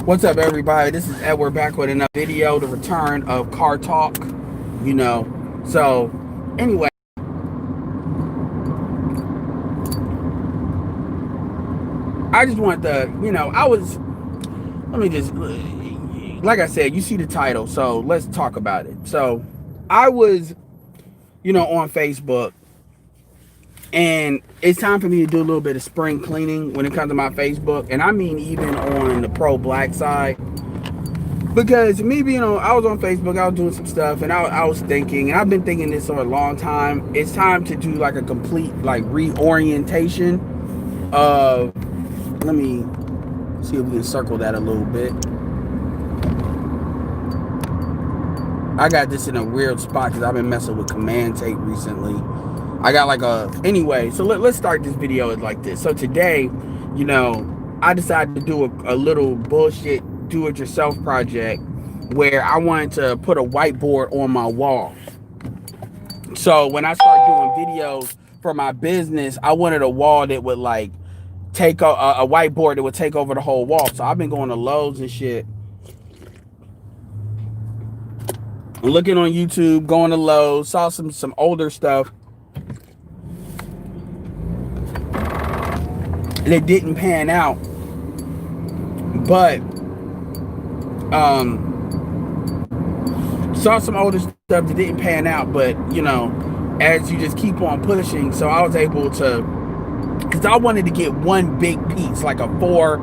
What's up, everybody? This is Edward back with another video, the return of Car Talk. You know, so anyway, I just want to, let me just, like I said, you see the title, so let's talk about it. So I was, on Facebook, and it's time for me to do a little bit of spring cleaning when it comes to my Facebook, and I mean even on the pro black side. Because me being on, I was on Facebook, I was doing some stuff, and I was thinking, and I've been thinking this for a long time. It's time to do like a complete like reorientation of. Let me see if we can circle that a little bit. I got this in a weird spot because I've been messing with command tape recently. I got like anyway. So let's start this video like this. So today, I decided to do a little bullshit do-it-yourself project where I wanted to put a whiteboard on my wall. So when I start doing videos for my business, I wanted a wall that would like take a whiteboard that would take over the whole wall. So I've been going to Lowe's and shit, looking on YouTube, going to Lowe's, saw some older stuff, and it didn't pan out. But saw some older stuff that didn't pan out, but as you just keep on pushing, so I was able to, because I wanted to get one big piece, like a 4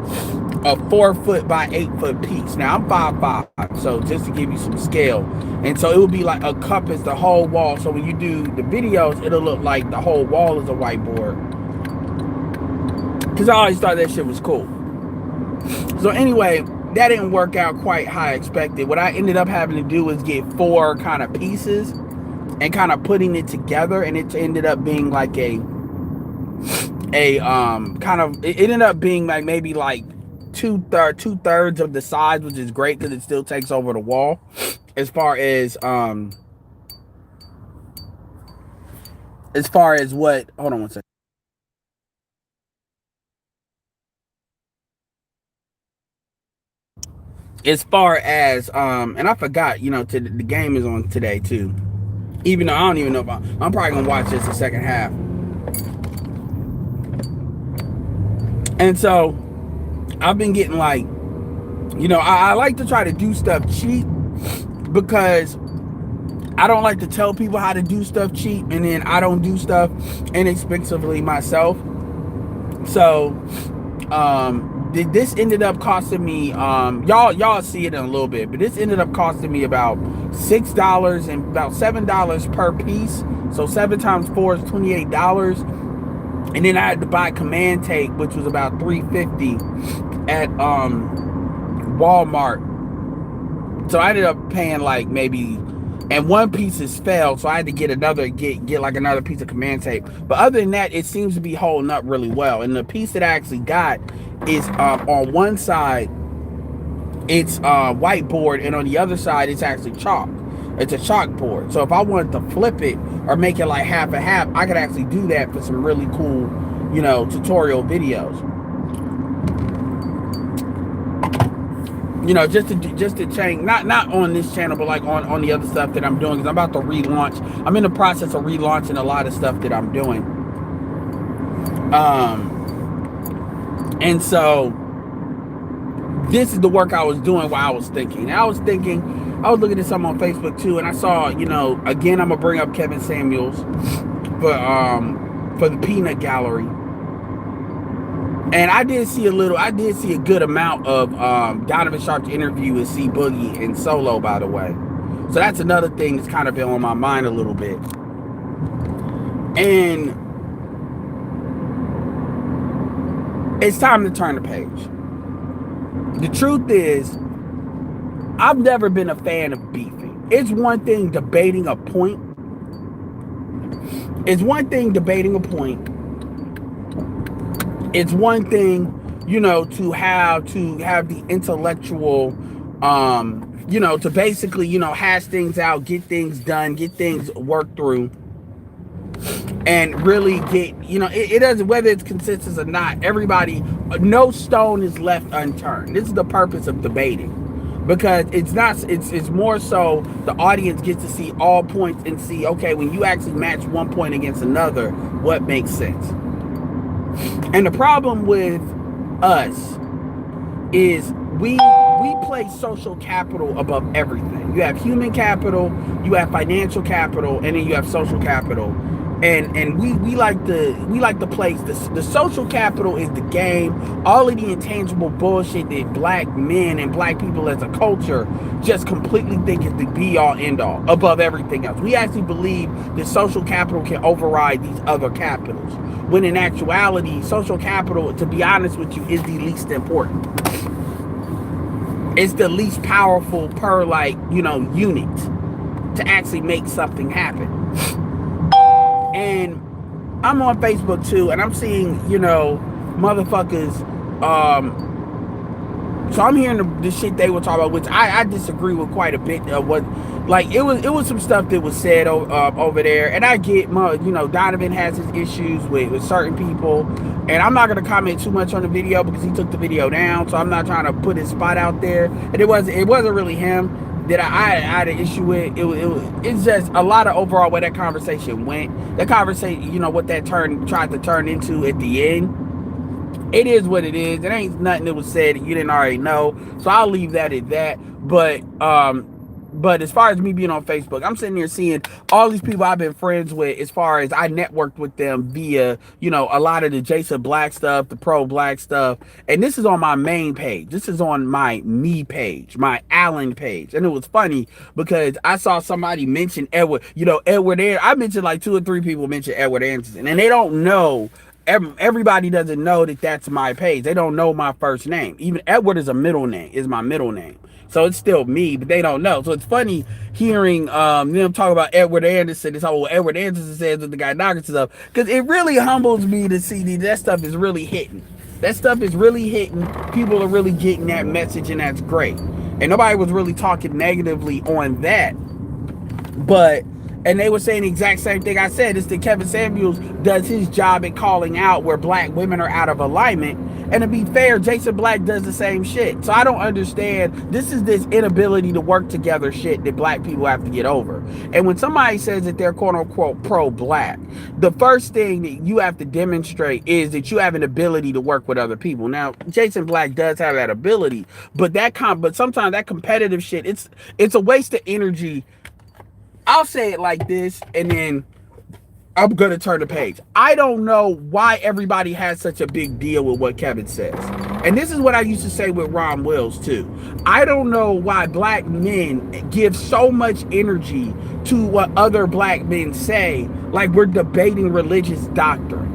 foot by 8 foot piece. Now I'm 5'5", so just to give you some scale, and so it would be like a compass the whole wall. So when you do the videos, it'll look like the whole wall is a whiteboard. Because I always thought that shit was cool. So anyway, that didn't work out quite how I expected. What I ended up having to do was get 4 kind of pieces and kind of putting it together, and it ended up being like it ended up being like maybe like two-thirds of the size, which is great because it still takes over the wall. As far as what, hold on one second. As far as and I forgot, the game is on today too. Even though I don't even know about, I'm probably gonna watch this the second half. And so I've been getting like, I like to try to do stuff cheap because I don't like to tell people how to do stuff cheap, and then I don't do stuff inexpensively myself. So this ended up costing me, y'all see it in a little bit, but this ended up costing me about $6 and about $7 per piece. So 7 times 4 is $28. And then I had to buy command tape, which was about $3.50 at Walmart. So I ended up paying like maybe, and one piece has failed, so I had to get like another piece of command tape. But other than that, it seems to be holding up really well. And the piece that I actually got is on one side it's whiteboard, and on the other side it's actually chalk. It's a chalkboard. So if I wanted to flip it or make it like half and half, I could actually do that for some really cool, tutorial videos. Just to change, not on this channel, but like on the other stuff that I'm doing, because I'm about to relaunch. I'm in the process of relaunching a lot of stuff that I'm doing. And so this is the work I was doing while I was thinking. I was looking at something on Facebook too, and I saw, again, I'm gonna bring up Kevin Samuels for the Peanut Gallery. And I did see a good amount of Donovan Sharp's interview with C Boogie and Solo, by the way. So that's another thing that's kind of been on my mind a little bit. And it's time to turn the page. The truth is, I've never been a fan of beefing. It's one thing debating a point. It's one thing, to have the intellectual, to basically, hash things out, get things done, get things worked through. and really get, it doesn't, whether it's consensus or not, everybody, no stone is left unturned. This is the purpose of debating, because it's more so the audience gets to see all points and see, okay, when you actually match one point against another, what makes sense. And the problem with us is we place social capital above everything. You have human capital, you have financial capital, and then you have social capital. And we like to place the social capital is the game. All of the intangible bullshit that black men and black people as a culture just completely think is the be all end all above everything else. We actually believe that social capital can override these other capitals, when in actuality, social capital, to be honest with you, is the least important. It's the least powerful per unit to actually make something happen. And I'm on Facebook too, and I'm seeing, motherfuckers, so I'm hearing the shit they were talking about, which I disagree with quite a bit of what, it was some stuff that was said over there, and I get, Donovan has his issues with certain people, and I'm not going to comment too much on the video because he took the video down, so I'm not trying to put his spot out there, and it wasn't really him that I had an issue with. It's just a lot of overall where that conversation went. That conversation, what that tried to turn into at the end. It is what it is. It ain't nothing that was said that you didn't already know. So I'll leave that at that. But as far as me being on Facebook, I'm sitting there seeing all these people I've been friends with, as far as I networked with them via, a lot of the Jason Black stuff, the pro-black stuff. And this is on my main page. This is on my me page, my Allen page. And it was funny because I saw somebody mention Edward, Edward Anderson. I mentioned like 2 or 3 people mention Edward Anderson, and they don't know. Everybody doesn't know that that's my page. They don't know my first name. Even Edward is my middle name. So it's still me, but they don't know. So it's funny hearing them talk about Edward Anderson. It's all Edward Anderson says with the guy knocking stuff, because it really humbles me to see that stuff is really hitting. That stuff is really hitting. People are really getting that message, and that's great. And nobody was really talking negatively on that. And they were saying the exact same thing I said. It's that Kevin Samuels does his job at calling out where black women are out of alignment. And to be fair, Jason Black does the same shit. So I don't understand. This is this inability to work together shit that black people have to get over. And when somebody says that they're quote unquote pro-black, the first thing that you have to demonstrate is that you have an ability to work with other people. Now, Jason Black does have that ability, but sometimes that competitive shit, it's a waste of energy. I'll say it like this, and then I'm going to turn the page. I don't know why everybody has such a big deal with what Kevin says. And this is what I used to say with Ron Wills, too. I don't know why black men give so much energy to what other black men say, like we're debating religious doctrine.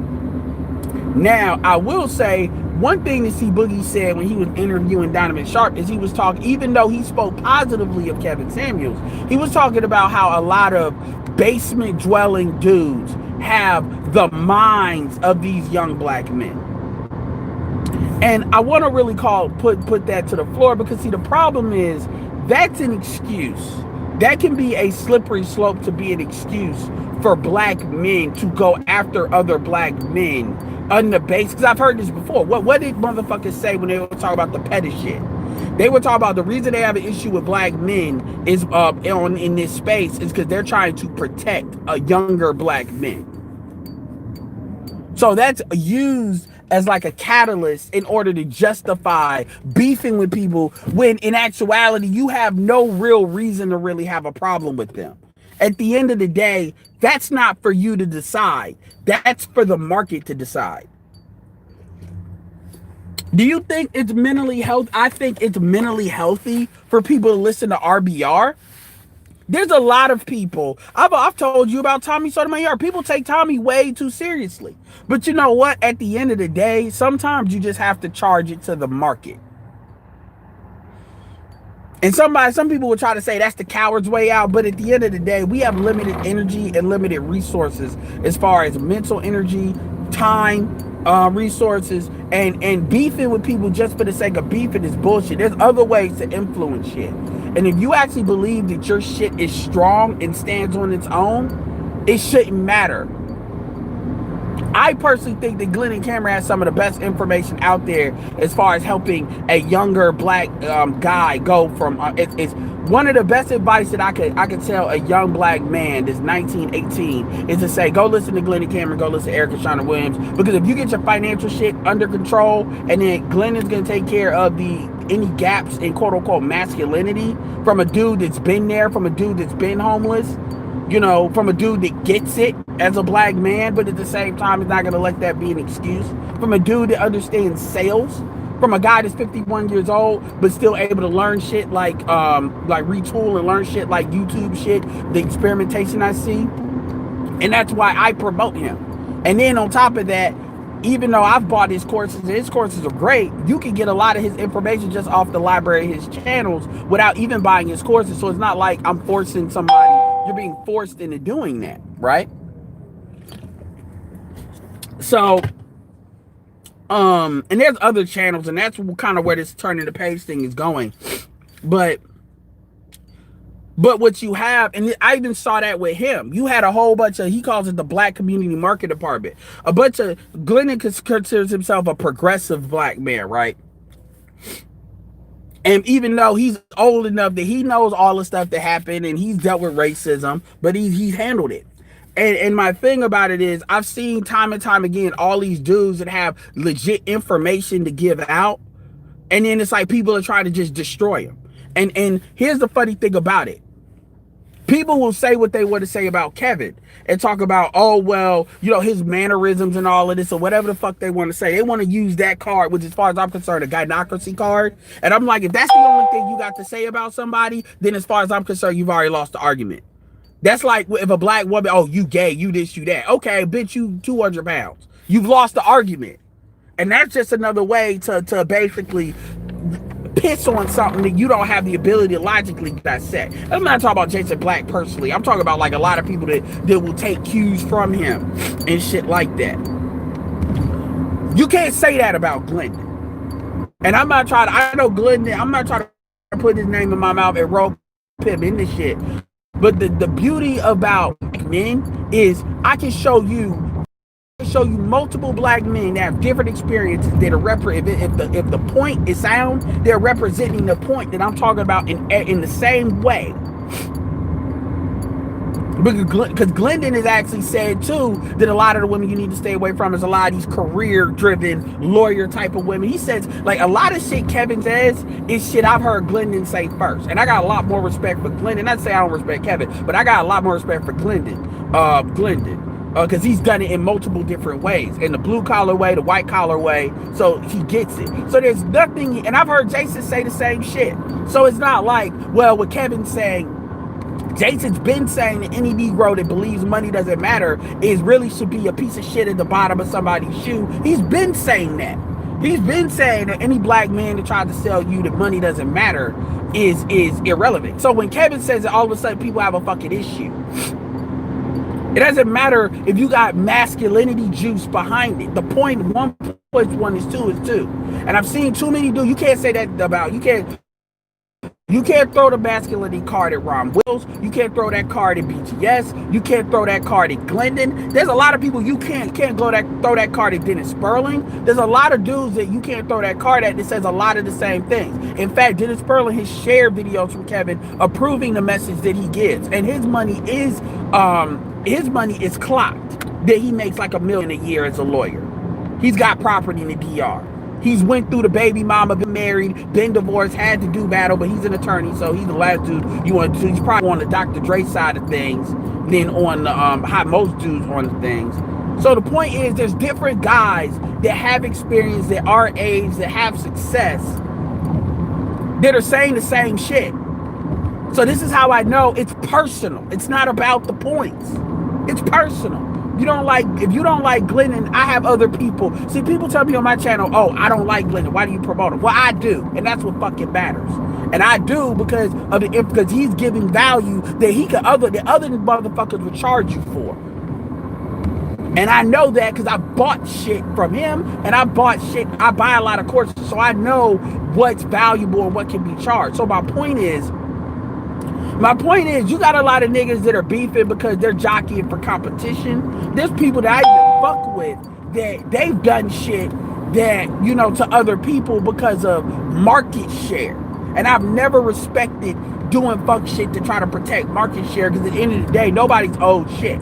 Now, I will say, one thing that C Boogie said when he was interviewing Donovan Sharp is he was talking, even though he spoke positively of Kevin Samuels, he was talking about how a lot of basement dwelling dudes have the minds of these young black men. And I want to really put that to the floor, because see, the problem is that's an excuse. That can be a slippery slope to be an excuse for black men to go after other black men on the base. Because I've heard this before. What did motherfuckers say when they were talking about the petty shit? They were talking about the reason they have an issue with black men is in this space is because they're trying to protect younger black men. So that's used as like a catalyst in order to justify beefing with people, when in actuality you have no real reason to really have a problem with them. At the end of the day, that's not for you to decide. That's for the market to decide. Do you think it's mentally healthy? I think it's mentally healthy for people to listen to RBR. There's a lot of people. I've told you about Tommy Sotomayor. People take Tommy way too seriously. But you know what? At the end of the day, sometimes you just have to charge it to the market. And some people will try to say that's the coward's way out, but at the end of the day, we have limited energy and limited resources as far as mental energy, time, resources, and beefing with people just for the sake of beefing is bullshit. There's other ways to influence shit. And if you actually believe that your shit is strong and stands on its own, it shouldn't matter. I personally think that Glenn and Cameron has some of the best information out there as far as helping a younger black guy go from. It's one of the best advice that I could tell a young black man that's 19, 18 is to say, go listen to Glenn and Cameron, go listen to Erica Shauna Williams, because if you get your financial shit under control, and then Glenn is going to take care of any gaps in quote unquote masculinity from a dude that's been there, from a dude that's been homeless, you know, from a dude that gets it as a black man, but at the same time is not going to let that be an excuse, from a dude that understands sales, from a guy that's 51 years old but still able to learn shit like retool and learn shit like YouTube shit, the experimentation I see. And that's why I promote him. And then on top of that, even though I've bought his courses, and his courses are great, you can get a lot of his information just off the library, his channels, without even buying his courses. So it's not like I'm forcing somebody, you're being forced into doing that, right? So, and there's other channels, and that's kind of where this turning the page thing is going. But what you have, and I even saw that with him, you had a whole bunch of, he calls it the Black Community Market Department, a bunch of, Glennon considers himself a progressive black man, right? And even though he's old enough that he knows all the stuff that happened and he's dealt with racism, but he's handled it. And my thing about it is, I've seen time and time again all these dudes that have legit information to give out, and then it's like people are trying to just destroy them. And here's the funny thing about it. People will say what they want to say about Kevin and talk about, oh, well, you know, his mannerisms and all of this or whatever the fuck they want to say. They want to use that card, which as far as I'm concerned, a gynocracy card. And I'm like, if that's the only thing you got to say about somebody, then as far as I'm concerned, you've already lost the argument. That's like if a black woman, oh, you gay, you this, you that. Okay, bitch, you 200 pounds. You've lost the argument. And that's just another way to basically piss on something that you don't have the ability to logically dissect. I'm not talking about Jason Black personally. I'm talking about like a lot of people that will take cues from him and shit like that. You can't say that about Glendon. And I'm not trying to, I know Glendon, I'm not trying to put his name in my mouth and rope him in this shit. But the beauty about men is I can show you multiple black men that have different experiences that are if the point is sound, they're representing the point that I'm talking about in the same way. Because Glendon has actually said too that a lot of the women you need to stay away from is a lot of these career-driven lawyer type of women. He says like a lot of shit Kevin says is shit I've heard Glendon say first, and I got a lot more respect for Glendon. Not to say I don't respect Kevin, but I got a lot more respect for Glendon. Because he's done it in multiple different ways, in the blue collar way, the white collar way, so he gets it. So there's nothing, and I've heard Jason say the same shit. So it's not like, well, what Kevin's saying, Jason's been saying that any Negro that believes money doesn't matter is really should be a piece of shit at the bottom of somebody's shoe. He's been saying that. He's been saying that any black man that tries to sell you that money doesn't matter is irrelevant. So when Kevin says that, all of a sudden people have a fucking issue. It doesn't matter if you got masculinity juice behind it. The point 1 plus 1 is 2 is 2. And I've seen too many dudes. You can't say that about, you can't throw the masculinity card at Ron Wills. You can't throw that card at BTS. You can't throw that card at Glendon. There's a lot of people you can't throw that card at Dennis Sperling. There's a lot of dudes that you can't throw that card at that says a lot of the same things. In fact, Dennis Sperling has shared videos from Kevin approving the message that he gives. And his money is clocked that he makes like $1 million a year as a lawyer. He's got property in the DR. He's went through the baby mama, been married, been divorced, had to do battle, but he's an attorney, so he's the last dude you want to. He's probably on the Dr. Dre side of things, than on the how most dudes on the things. So the point is, there's different guys that have experience, that are age, that have success, that are saying the same shit. So this is how I know it's personal. It's not about the points. It's personal. If you don't like Glendon, I have other people. See, people tell me on my channel, oh, I don't like Glendon. Why do you promote him? Well, I do. And that's what fucking matters. And I do because he's giving value that other motherfuckers would charge you for. And I know that because I bought shit from him, and I buy a lot of courses, so I know what's valuable and what can be charged. So my point is, you got a lot of niggas that are beefing because they're jockeying for competition. There's people that I fuck with, that they've done shit that, you know, to other people because of market share. And I've never respected doing fuck shit to try to protect market share, because at the end of the day, nobody's owed shit.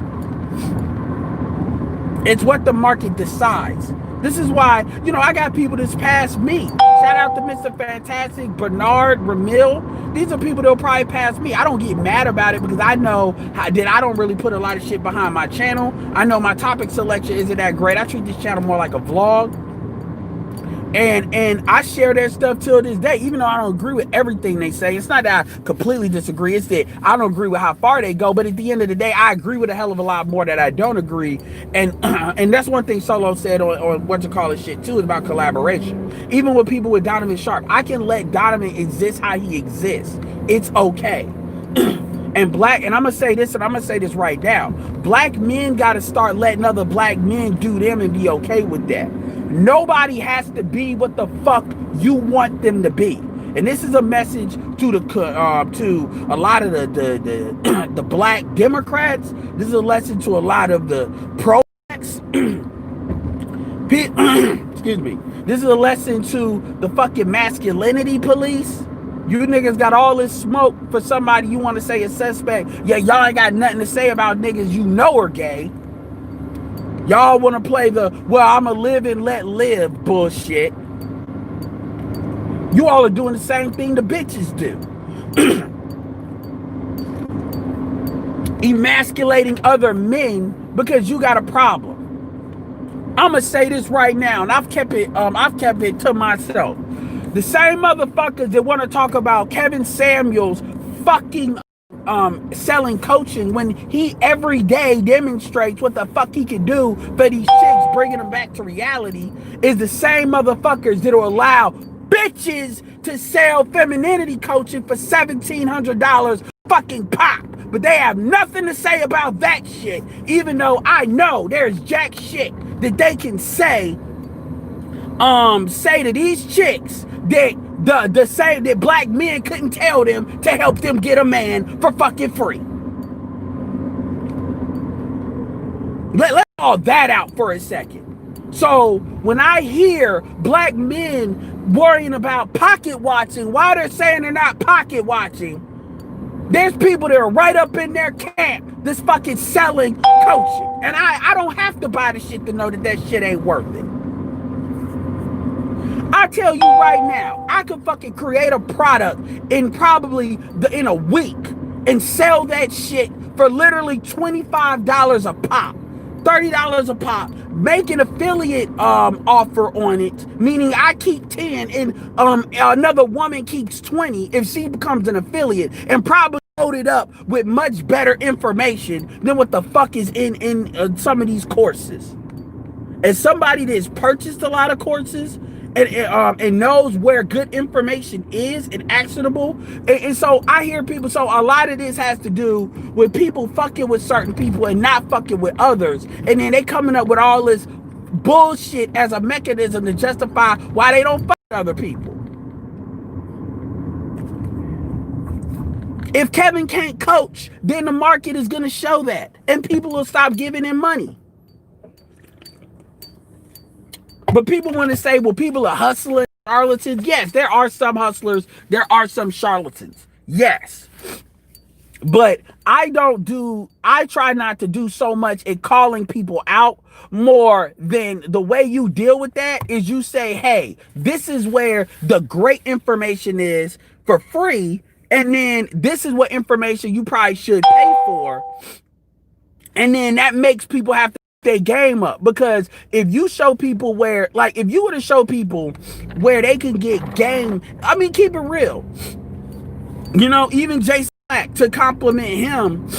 It's what the market decides. This is why, you know, I got people that's past me. Shout out to Mr. Fantastic, Bernard, Ramil. These are people that'll probably pass me. I don't get mad about it because I know that I don't really put a lot of shit behind my channel. I know my topic selection isn't that great. I treat this channel more like a vlog. And I share their stuff till this day, even though I don't agree with everything they say. It's not that I completely disagree. It's that I don't agree with how far they go. But at the end of the day, I agree with a hell of a lot more that I don't agree. And and that's one thing Solo said on what you call it shit too, is about collaboration. Even with people with Donovan Sharp, I can let Donovan exist how he exists. It's okay. And I'm gonna say this, and I'm gonna say this right now. Black men gotta start letting other black men do them and be okay with that. Nobody has to be what the fuck you want them to be. And this is a message to the to a lot of the the black Democrats. This is a lesson to a lot of the pro-blacks. Excuse me. This is a lesson to the fucking masculinity police. You niggas got all this smoke for somebody you want to say a suspect. Yeah, y'all ain't got nothing to say about niggas you know are gay. Y'all want to play the, well, I'ma live and let live bullshit. You all are doing the same thing the bitches do. Emasculating other men because you got a problem. I'ma say this right now, and I've kept it to myself. The same motherfuckers that want to talk about Kevin Samuels fucking selling coaching when he every day demonstrates what the fuck he can do for these chicks, bringing them back to reality, is the same motherfuckers that'll allow bitches to sell femininity coaching for $1,700 fucking pop. But they have nothing to say about that shit, even though I know there's jack shit that they can say to these chicks that the same that black men couldn't tell them to help them get a man for fucking free. Let all that out for a second. So when I hear black men worrying about pocket watching, why they're saying they're not pocket watching, there's people that are right up in their camp that's fucking selling coaching. And I don't have to buy the shit to know that shit ain't worth it. I tell you right now, I could fucking create a product in probably in a week and sell that shit for literally $25 a pop, $30 a pop, make an affiliate offer on it, meaning I keep 10 and another woman keeps 20 if she becomes an affiliate, and probably load it up with much better information than what the fuck is in some of these courses. As somebody that's purchased a lot of courses and knows where good information is and actionable. And so I hear people, so a lot of this has to do with people fucking with certain people and not fucking with others. And then they coming up with all this bullshit as a mechanism to justify why they don't fuck with other people. If Kevin can't coach, then the market is going to show that. And people will stop giving him money. But people want to say, well, people are hustling, charlatans. Yes, there are some hustlers. There are some charlatans. Yes. But I try not to do so much in calling people out, more than the way you deal with that is you say, hey, this is where the great information is for free. And then this is what information you probably should pay for. And then that makes people have to their game up, because if you show people where, like, if you were to show people where they can get game, I mean, keep it real, you know, even Jason Black, to compliment him,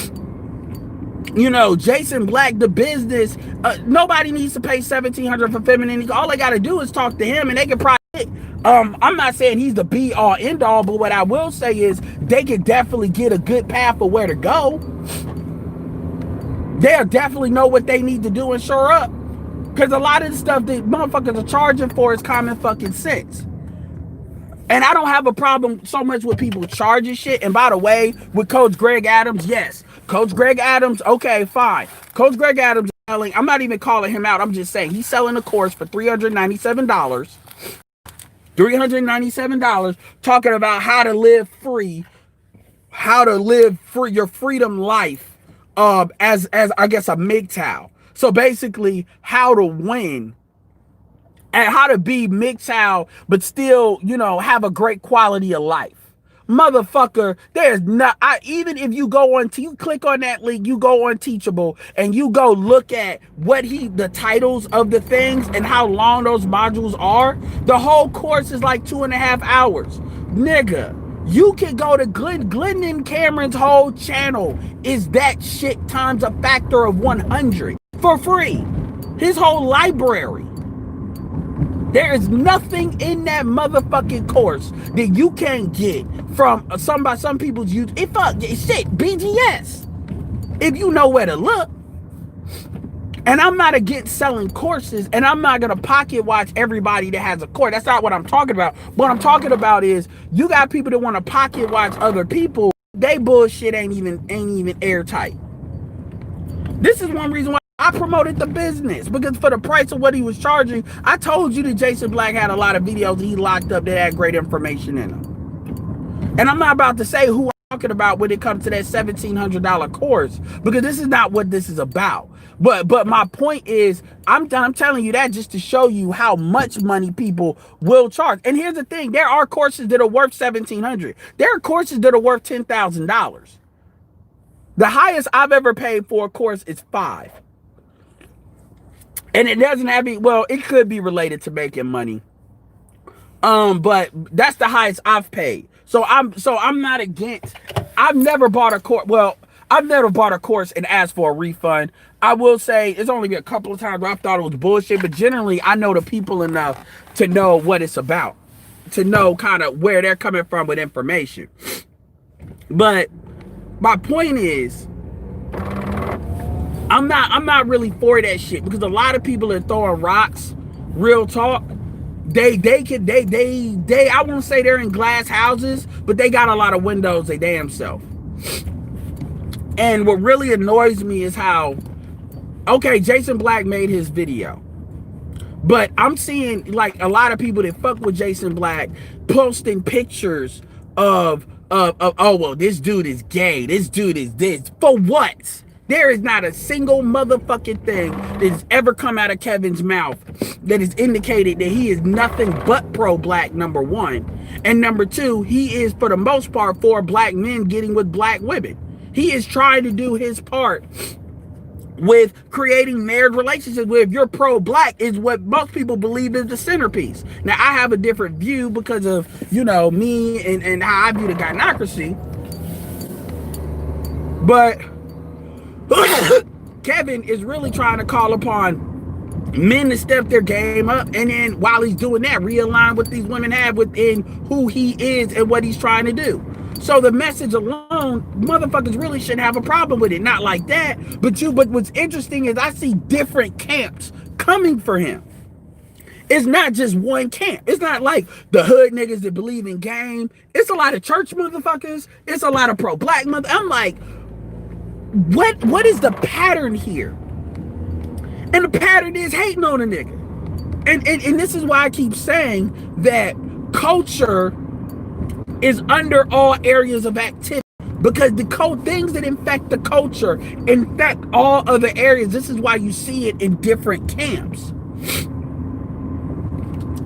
you know, Jason Black, the business, nobody needs to pay $1,700 for femininity. All they got to do is talk to him and they can probably I'm not saying he's the be all end all, but what I will say is they can definitely get a good path of where to go. They'll definitely know what they need to do and shore up. Because a lot of the stuff that motherfuckers are charging for is common fucking sense. And I don't have a problem so much with people charging shit. And by the way, with Coach Greg Adams, yes. Coach Greg Adams, okay, fine. Coach Greg Adams selling, I'm not even calling him out. I'm just saying he's selling a course for $397. $397 talking about how to live free, your freedom life as I guess a MGTOW. So basically how to win and how to be MGTOW but still, have a great quality of life. Motherfucker, there's not, even if you go on, you click on that link, you go on Teachable and you go look at the titles of the things and how long those modules are, the whole course is like 2.5 hours. Nigga, you can go to Glendon Cameron's whole channel is that shit times a factor of 100 for free. His whole library. There is nothing in that motherfucking course that you can't get from some people's use. Shit, BGS. If you know where to look. And I'm not against selling courses, and I'm not gonna pocket watch everybody that has a course. That's not what I'm talking about. What I'm talking about is you got people that want to pocket watch other people. They bullshit ain't even airtight. This is one reason why I promoted the business, because for the price of what he was charging, I told you that Jason Black had a lot of videos that he locked up that had great information in them. And I'm not about to say who I'm talking about when it comes to that $1,700 course, because this is not what this is about. But my point is, I'm telling you that just to show you how much money people will charge. And here's the thing, there are courses that are worth $1,700. There are courses that are worth $10,000. The highest I've ever paid for a course is $5,000. And it doesn't have it could be related to making money. But that's the highest I've paid. So I'm not against, I've never bought a course. Well, I've never bought a course and asked for a refund. I will say it's only been a couple of times where I thought it was bullshit, but generally I know the people enough to know what it's about, to know kind of where they're coming from with information. But my point is, I'm not really for that shit, because a lot of people are throwing rocks. Real talk. They I won't say they're in glass houses, but they got a lot of windows they damn self. And what really annoys me is how, okay, Jason Black made his video, but I'm seeing like a lot of people that fuck with Jason Black posting pictures of oh well, this dude is gay, this dude is this. For what? There is not a single motherfucking thing that has ever come out of Kevin's mouth that has indicated that he is nothing but pro-black, number one. And number two, he is, for the most part, for black men getting with black women. He is trying to do his part with creating marriage relationships where if you're pro-black is what most people believe is the centerpiece. Now, I have a different view because of, me and how I view the gynocracy. But Kevin is really trying to call upon men to step their game up, and then while he's doing that, realign what these women have within who he is and what he's trying to do. So the message alone, motherfuckers really shouldn't have a problem with it. Not like that, but what's interesting is I see different camps coming for him. It's not just one camp. It's not like the hood niggas that believe in game. It's a lot of church motherfuckers. It's a lot of pro-black I'm like, what is the pattern here? And the pattern is hating on a nigga. And this is why I keep saying that culture is under all areas of activity, because the things that infect the culture infect all other areas. This is why you see it in different camps.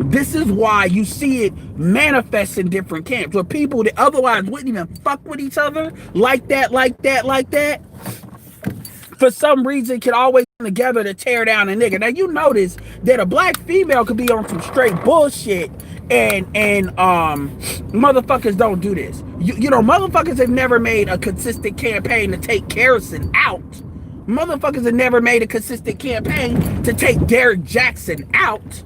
This is why you see it manifest in different camps, where people that otherwise wouldn't even fuck with each other like that, for some reason can always come together to tear down a nigga. Now you notice that a black female could be on some straight bullshit and motherfuckers don't do this. Motherfuckers have never made a consistent campaign to take Garrison out. Motherfuckers have never made a consistent campaign to take Derek Jackson out.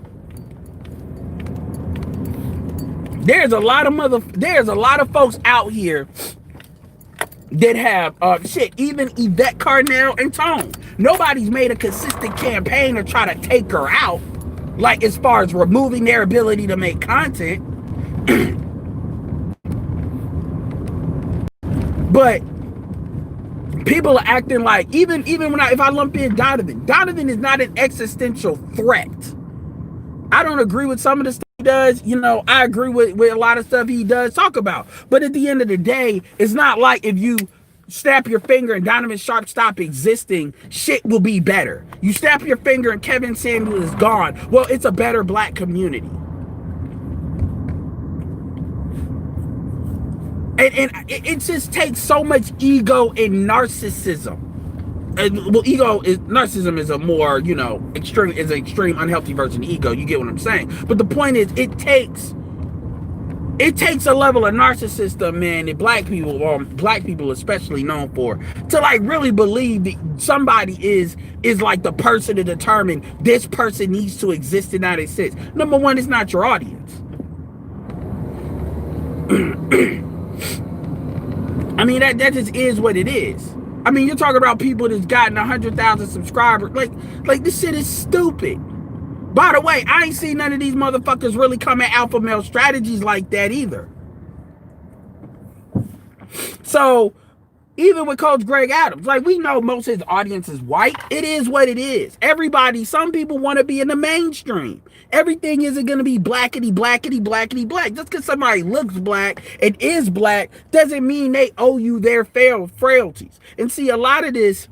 There's a lot of folks out here that have even Yvette Carnell and Tone. Nobody's made a consistent campaign to try to take her out, like as far as removing their ability to make content. But People are acting like, even when if I lump in Donovan is not an existential threat. I don't agree with some of the stuff he does. You know, I agree with a lot of stuff he does talk about. But at the end of the day, it's not like if you snap your finger and Donovan Sharp stop existing, shit will be better. You snap your finger and Kevin Samuels is gone. Well, it's a better black community. And it just takes so much ego and narcissism. Well, narcissism is a more, you know, extreme, is an extreme unhealthy version of ego. You get what I'm saying? But the point is, it takes a level of narcissism, man, that black people especially known for, to like really believe that somebody is like the person to determine this person needs to exist and not exist. Number one, it's not your audience. I mean, that just is what it is. I mean, you're talking about people that's gotten 100,000 subscribers. Like this shit is stupid. By the way, I ain't seen none of these motherfuckers really come at alpha male strategies like that either. So, even with Coach Greg Adams, like, we know most of his audience is white. It is what it is. Some people want to be in the mainstream. Everything isn't going to be blackety, blackety, blackety, black. Just because somebody looks black and is black doesn't mean they owe you their frailties. And see, a lot of this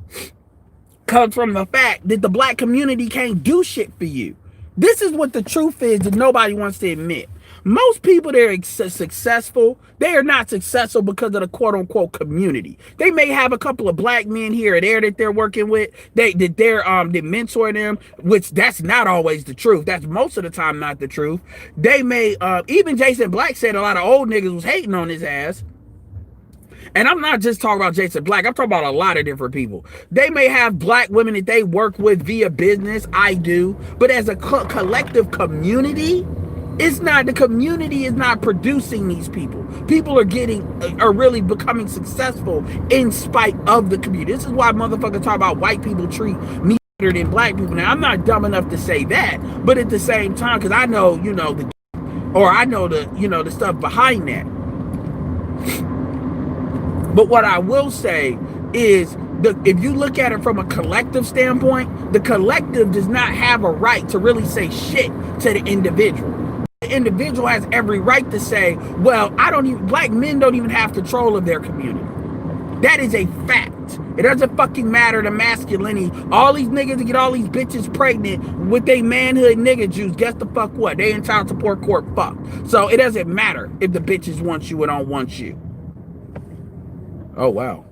comes from the fact that the black community can't do shit for you. This is what the truth is that nobody wants to admit. Most people that are successful, they are not successful because of the quote-unquote community. They may have a couple of black men here or there that they're working with, that mentor them, which that's not always the truth. That's most of the time not the truth. They may, even Jason Black said a lot of old niggas was hating on his ass. And I'm not just talking about Jason Black. I'm talking about a lot of different people. They may have black women that they work with via business. I do. But as a collective community, the community is not producing these people. People are really becoming successful in spite of the community. This is why motherfuckers talk about white people treat me better than black people. Now, I'm not dumb enough to say that, but at the same time, because I know, the stuff behind that. But what I will say is, if you look at it from a collective standpoint, the collective does not have a right to really say shit to the individual. The individual has every right to say, well, black men don't even have control of their community. That is a fact. It doesn't fucking matter the masculinity. All these niggas that get all these bitches pregnant with their manhood nigga juice, guess the fuck what? They in child support court fuck. So it doesn't matter if the bitches want you or don't want you. Oh, wow.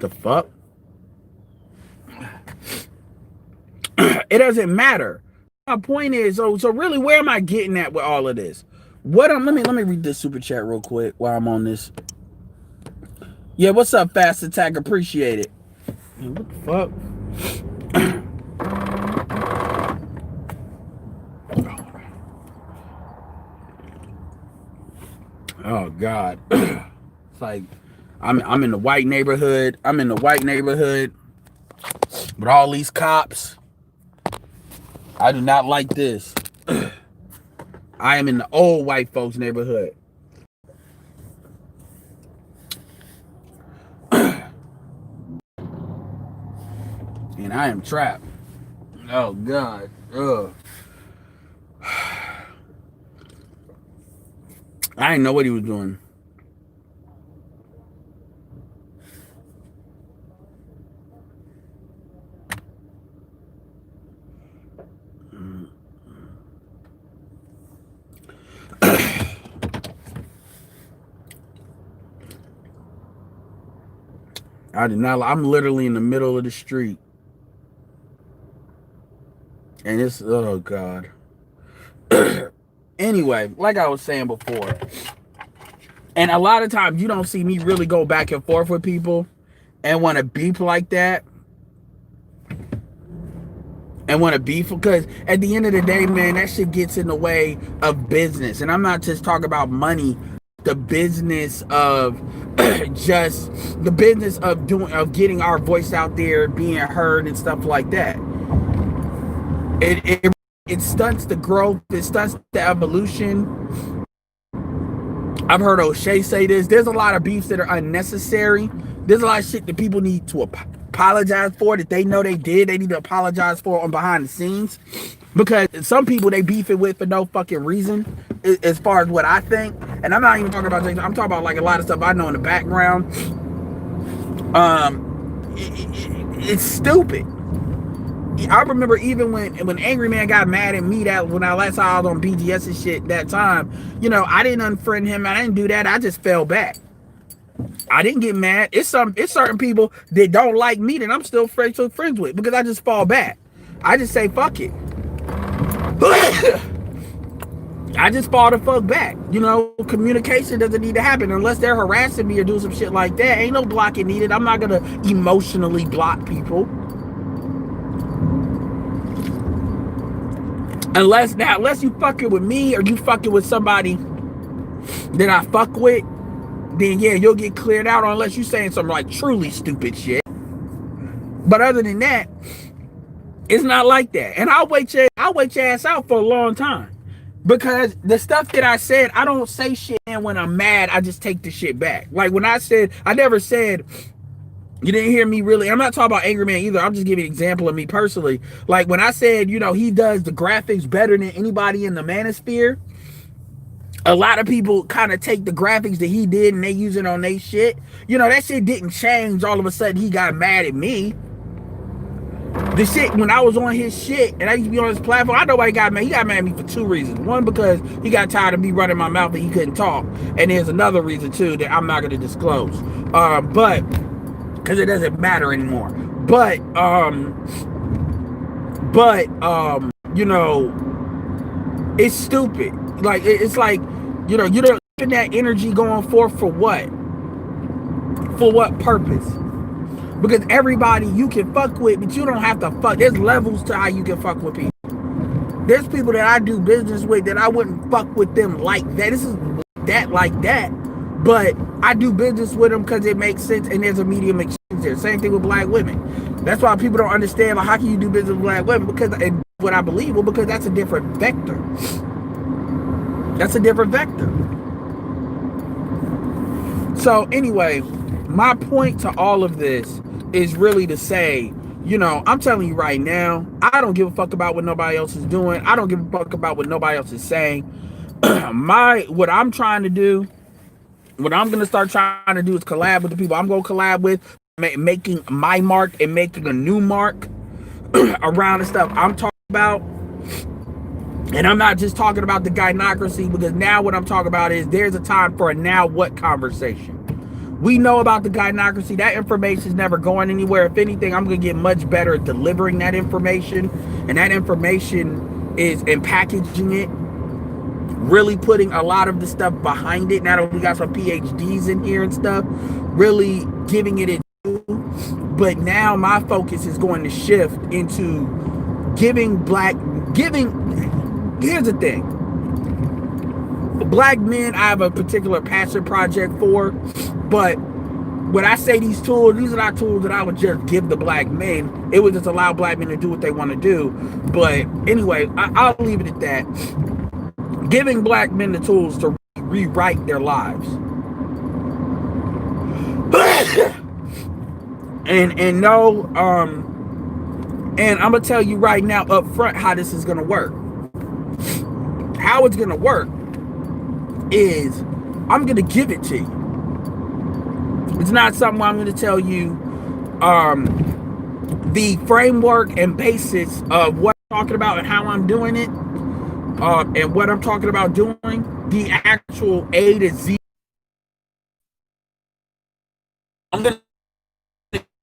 The fuck? It doesn't matter. My point is, so really, where am I getting at with all of this? Let me read this super chat real quick while I'm on this. Yeah, what's up, Fast Attack? Appreciate it. What the fuck? Oh God. It's like I'm in the white neighborhood. I'm in the white neighborhood with all these cops. I do not like this. I am in the old white folks neighborhood. And I am trapped. Oh God. Ugh. I didn't know what he was doing. I did not. I'm literally in the middle of the street. And it's, oh God. Anyway, like I was saying before, and a lot of times you don't see me really go back and forth with people and want to beef like that. And want to beef, because at the end of the day, man, that shit gets in the way of business. And I'm not just talking about money, the business of just the business of getting our voice out there, being heard and stuff like that. It stunts the growth, it stunts the evolution I've heard O'Shea say this. There's a lot of beefs that are unnecessary. There's a lot of shit that people need to apologize for, that they know they did. They need to apologize for on behind the scenes. Because some people they beef it with for no fucking reason, as far as what I think. And I'm not even talking about Jason. I'm talking about like a lot of stuff I know in the background. It's stupid. I remember even when Angry Man got mad at me that when I last saw I was on BGS and shit that time, you know, I didn't unfriend him. I didn't do that. I just fell back. I didn't get mad. It's certain people that don't like me that I'm still friends with because I just fall back. I just say fuck it. I just fall the fuck back. You know, communication doesn't need to happen unless they're harassing me or doing some shit like that. Ain't no blocking needed. I'm not gonna emotionally block people. Unless you fucking with me or you fucking with somebody that I fuck with, then yeah, you'll get cleared out, unless you saying some like truly stupid shit. But other than that, it's not like that. And I'll wait your ass out for a long time. Because the stuff that I said, I don't say shit, and when I'm mad, I just take the shit back. Like when I never said, you didn't hear me really. I'm not talking about Angry Man either. I'm just giving an example of me personally. Like when I said, you know, he does the graphics better than anybody in the manosphere. A lot of people kind of take the graphics that he did and they use it on their shit. You know, that shit didn't change all of a sudden he got mad at me. The shit, when I was on his shit and I used to be on his platform, I know why he got mad. He got mad at me for two reasons. One, because he got tired of me running my mouth and he couldn't talk. And there's another reason too that I'm not going to disclose. But because it doesn't matter anymore. But you know, it's stupid. Like it's like, you know, you don't spend that energy going forth for what? For what purpose? Because everybody you can fuck with, but you don't have to fuck. There's levels to how you can fuck with people. There's people that I do business with that I wouldn't fuck with them like that. This is that like that. But I do business with them because it makes sense and there's a medium exchange there. Same thing with black women. That's why people don't understand, like, how can you do business with black women? Because, and what I believe, well, because that's a different vector. That's a different vector. So anyway, my point to all of this is really to say, you know, I'm telling you right now, I don't give a fuck about what nobody else is doing. I don't give a fuck about what nobody else is saying. What I'm trying to do, what I'm going to start trying to do is collab with the people I'm going to collab with, making my mark and making a new mark around the stuff I'm talking about. And I'm not just talking about the gynocracy, because now what I'm talking about is there's a time for a now what conversation. We know about the gynocracy. That information is never going anywhere. If anything, I'm going to get much better at delivering that information. And that information is in packaging it, really putting a lot of the stuff behind it. Now that we got some PhDs in here and stuff, really giving it a do. But now my focus is going to shift into here's the thing. Black men, I have a particular passion project for, but when I say these tools, these are not tools that I would just give the black men. It would just allow black men to do what they want to do. But anyway, I'll leave it at that. Giving black men the tools to rewrite their lives. and no, and I'm gonna tell you right now up front how this is gonna work. How it's gonna work is I'm gonna give it to you. It's not something I'm gonna tell you the framework and basis of what I'm talking about and how I'm doing it, and what I'm talking about doing, the actual A to Z. I'm gonna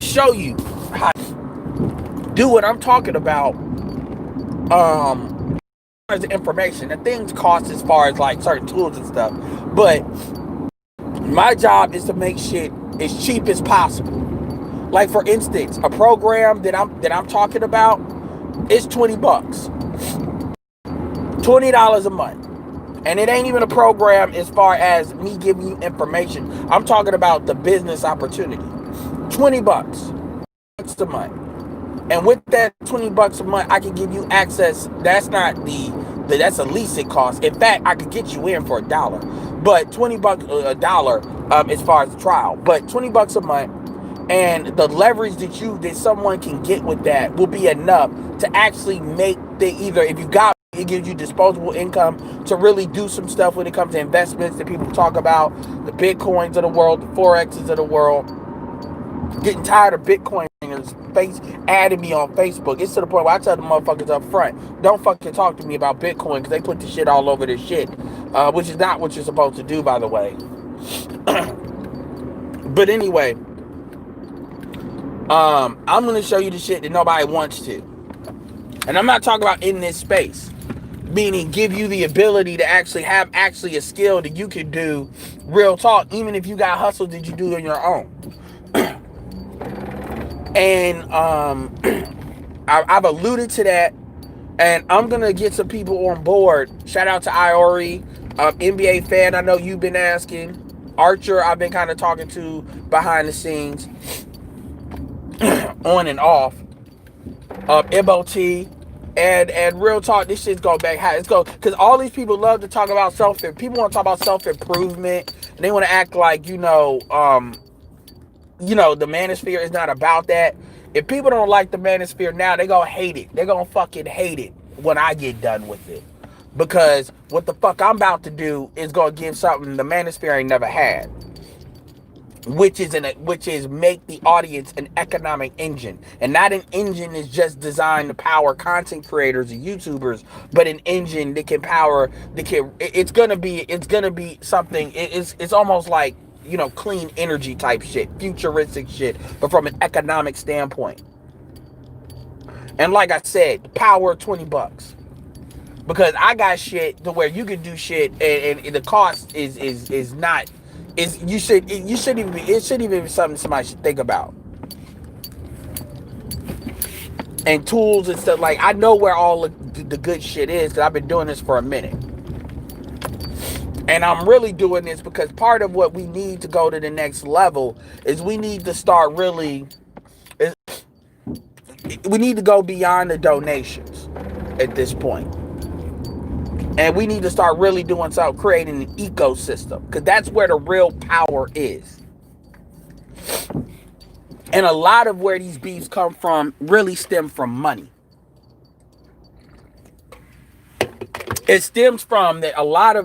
show you how to do what I'm talking about. As information, and things cost as far as like certain tools and stuff, but my job is to make shit as cheap as possible. Like for instance, a program that I'm talking about is $20, $20 a month, and it ain't even a program as far as me giving you information. I'm talking about the business opportunity. $20 a month. And with that $20 a month, I can give you access. That's not the That's the least it costs. In fact, I could get you in for $1, but $20 a dollar as far as the trial, but $20 a month, and the leverage that someone can get with that will be enough to actually make either, if you got, it gives you disposable income to really do some stuff when it comes to investments that people talk about, the Bitcoins of the world, the Forexes of the world. Getting tired of Bitcoiners adding me on Facebook. It's to the point where I tell the motherfuckers up front, don't fucking talk to me about Bitcoin, because they put the shit all over this shit, which is not what you're supposed to do, by the way. But anyway, I'm going to show you the shit that nobody wants to. And I'm not talking about in this space, meaning give you the ability to actually have a skill that you can do real talk, even if you got hustle that you do on your own. And I've alluded to that, and I'm gonna get some people on board. Shout out to Iori, NBA fan. I know you've been asking. Archer, I've been kind of talking to behind the scenes, on and off. MOT, and real talk. This shit's going back high. It's go because all these people love to talk about people want to talk about self-improvement, and they want to act like the manosphere is not about that. If people don't like the manosphere now, they're gonna hate it. They're gonna fucking hate it when I get done with it. Because what the fuck I'm about to do is gonna give something the manosphere ain't never had. Which is make the audience an economic engine. And not an engine is just designed to power content creators and YouTubers, but an engine that can power it's gonna be something, it's almost like clean energy type shit, futuristic shit, but from an economic standpoint. And like I said, power of $20. Because I got shit to where you can do shit and the cost is not, it shouldn't even be something somebody should think about. And tools and stuff, like I know where all the good shit is, because I've been doing this for a minute. And I'm really doing this because part of what we need to go to the next level is we need to start we need to go beyond the donations at this point. And we need to start really doing something, creating an ecosystem, because that's where the real power is. And a lot of where these beefs come from really stem from money. It stems from that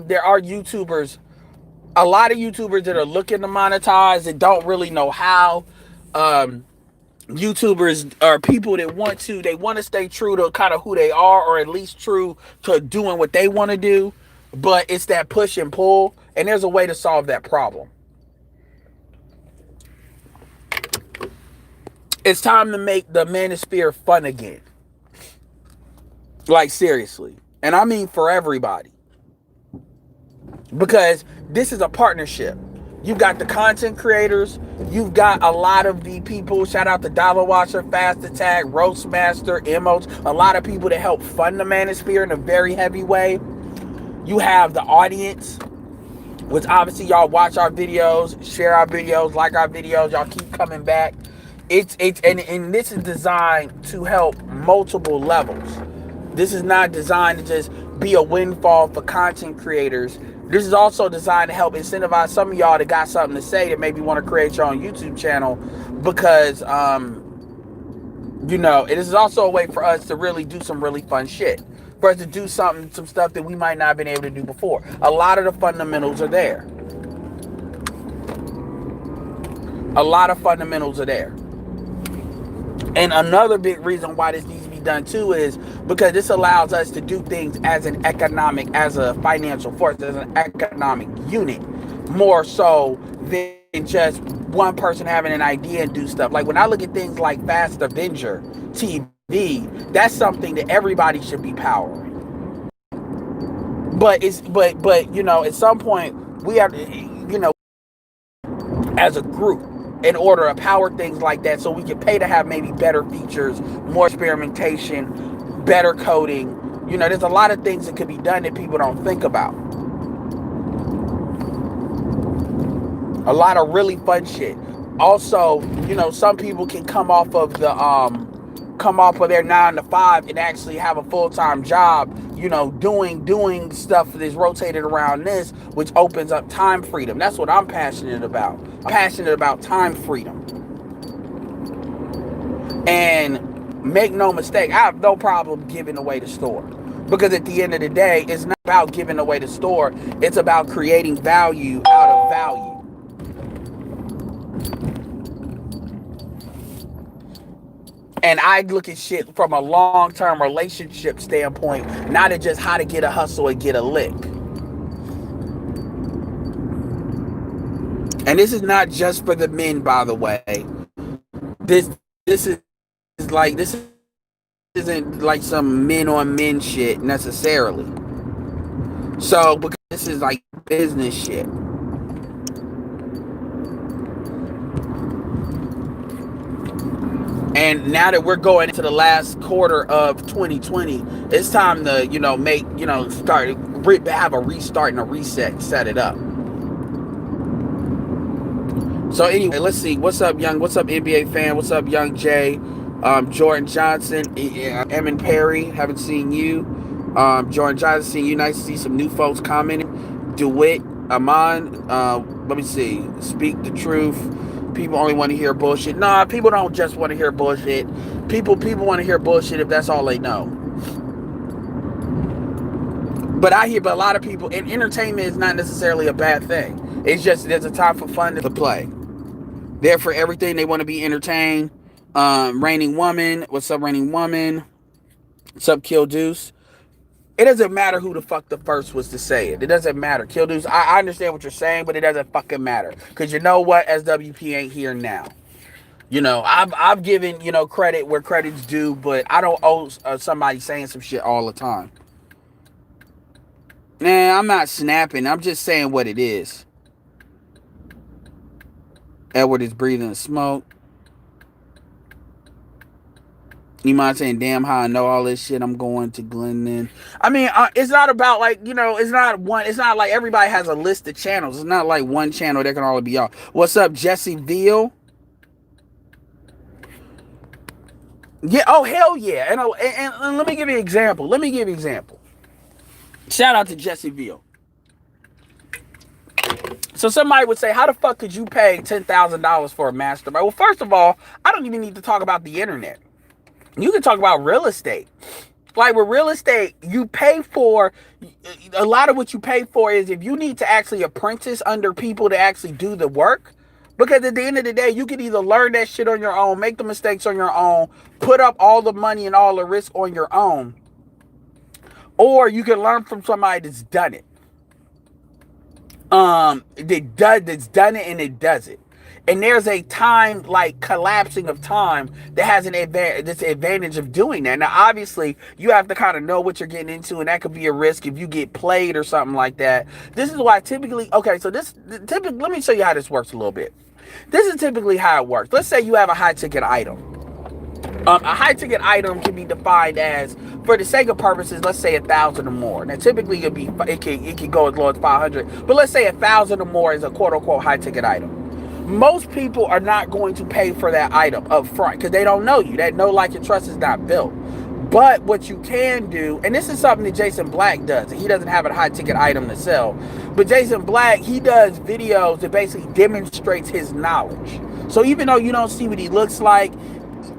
there are YouTubers, a lot of YouTubers that are looking to monetize and don't really know how. YouTubers are people that want to stay true to kind of who they are, or at least true to doing what they want to do. But it's that push and pull, and there's a way to solve that problem. It's time to make the manosphere fun again. Like, seriously. And I mean for everybody. Because this is a partnership. You've got the content creators. You've got a lot of the people. Shout out to Dollar Watcher, Fast Attack, Roastmaster, Emotes. A lot of people that help fund the manosphere in a very heavy way. You have the audience, which obviously y'all watch our videos, share our videos, like our videos. Y'all keep coming back. And this is designed to help multiple levels. This is not designed to just be a windfall for content creators. This is also designed to help incentivize some of y'all that got something to say that maybe want to create your own YouTube channel, because, it is also a way for us to really do some really fun shit. For us to do some stuff that we might not have been able to do before. A lot of the fundamentals are there. And another big reason why this needs to be done too is because this allows us to do things as a financial force, as an economic unit, more so than just one person having an idea and do stuff. Like when I look at things like Fast Avenger TV, that's something that everybody should be powering. But at some point we have to, as a group, in order to power things like that, so we can pay to have maybe better features, more experimentation, better coding. There's a lot of things that could be done that people don't think about. A lot of really fun shit. Also, some people can come off of the come off of their 9 to 5 and actually have a full-time job, doing stuff that is rotated around this, which opens up time freedom. That's what I'm passionate about. I'm passionate about time freedom. And make no mistake, I have no problem giving away the store. Because at the end of the day, it's not about giving away the store. It's about creating value out of value. And I look at shit from a long-term relationship standpoint, not at just how to get a hustle and get a lick. And this is not just for the men, by the way. This isn't like some men on men shit necessarily. So, because this is like business shit. And now that we're going into the last quarter of 2020, it's time to, have a restart and a reset, set it up. So anyway, let's see. What's up, Young? What's up, NBA fan? What's up, Young Jay? Jordan Johnson, Emin Perry, haven't seen you. Jordan Johnson, seeing you. Nice to see some new folks commenting. DeWitt, Amon, let me see. Speak the truth. People only want to hear bullshit. Nah, people don't just want to hear bullshit. People want to hear bullshit if that's all they know. But a lot of people, and entertainment is not necessarily a bad thing. It's just there's a time for fun to play. There for everything, they want to be entertained. Raining Woman, what's up, Raining Woman? What's up, Kill Deuce? It doesn't matter who the fuck the first was to say it. It doesn't matter. Kill Deuce, I understand what you're saying, but it doesn't fucking matter. Because you know what? SWP ain't here now. I've given, credit where credit's due, but I don't owe somebody saying some shit all the time. Nah, I'm not snapping. I'm just saying what it is. Edward is breathing smoke. You mind saying, damn, how I know all this shit? I'm going to Glendon. I mean, it's not about it's not like everybody has a list of channels. It's not like one channel that can all be y'all. What's up, Jesse Veal? Yeah, oh, hell yeah. And let me give you an example. Shout out to Jesse Veal. So somebody would say, how the fuck could you pay $10,000 for a mastermind? Well, first of all, I don't even need to talk about the internet. You can talk about real estate. Like with real estate, you pay for, a lot of what you pay for is if you need to actually apprentice under people to actually do the work. Because at the end of the day, you can either learn that shit on your own, make the mistakes on your own, put up all the money and all the risk on your own. Or you can learn from somebody that's done it. That's done it and it does it. And there's a time, like collapsing of time, that has this advantage of doing that. Now, obviously, you have to kind of know what you're getting into, and that could be a risk if you get played or something like that. This is why typically, let me show you how this works a little bit. This is typically how it works. Let's say you have a high ticket item. A high ticket item can be defined as, for the sake of purposes, let's say 1,000 or more. Now, typically it can go as low as 500, but let's say 1,000 or more is a quote unquote high ticket item. Most people are not going to pay for that item up front because they don't know you. That know, like, and trust is not built. But what you can do, and this is something that Jason Black does. He doesn't have a high ticket item to sell, but Jason Black, he does videos that basically demonstrates his knowledge. So even though you don't see what he looks like,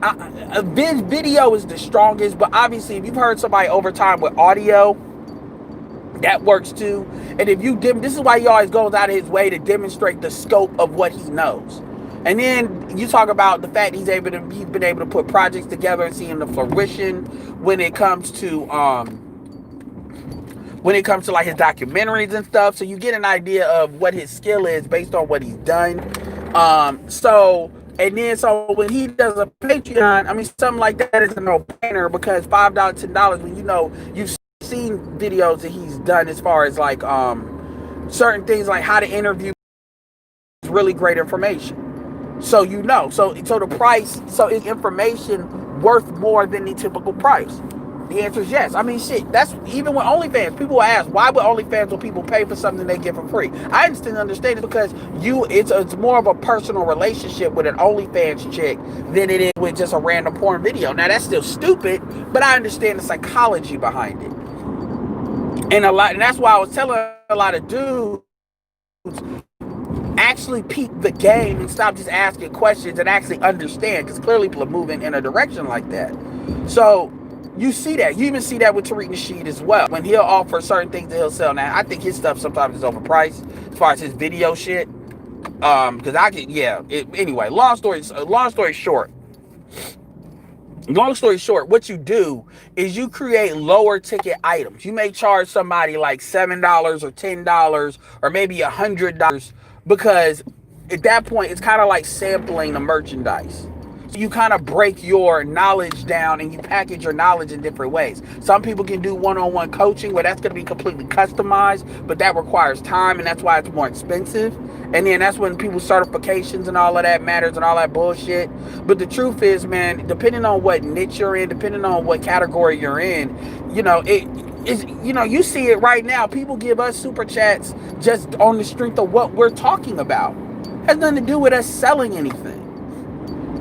a video is the strongest. But obviously, if you've heard somebody over time with audio, that works too. And if you this is why he always goes out of his way to demonstrate the scope of what he knows. And then you talk about the fact he's been able to put projects together and seeing the fruition when it comes to like his documentaries and stuff. So you get an idea of what his skill is based on what he's done. So when he does a Patreon, I mean, something like that is a no-brainer, because $5, $10, when you've seen videos that he's done as far as like certain things like how to interview, really great information. So so the price, so is information worth more than the typical price? The answer is yes. I mean, shit, that's even with OnlyFans. People ask, why would OnlyFans will people pay for something they get for free? I understand it because it's more of a personal relationship with an OnlyFans chick than it is with just a random porn video. Now, that's still stupid, but I understand the psychology behind it. And that's why I was telling a lot of dudes, actually peep the game and stop just asking questions and actually understand, because clearly people are moving in a direction like that. So you see that. You even see that with Tariq Nasheed as well. When he'll offer certain things that he'll sell. Now, I think his stuff sometimes is overpriced as far as his video shit. Because anyway, long story short, what you do is you create lower ticket items. You may charge somebody like $7 or $10 or maybe $100, because at that point it's kind of like sampling the merchandise. So you kind of break your knowledge down and you package your knowledge in different ways. Some people can do one-on-one coaching where that's going to be completely customized, but that requires time, and that's why it's more expensive. And then that's when people's certifications and all of that matters and all that bullshit. But the truth is, man, depending on what niche you're in, depending on what category you're in, you see it right now. People give us super chats just on the strength of what we're talking about. It has nothing to do with us selling anything.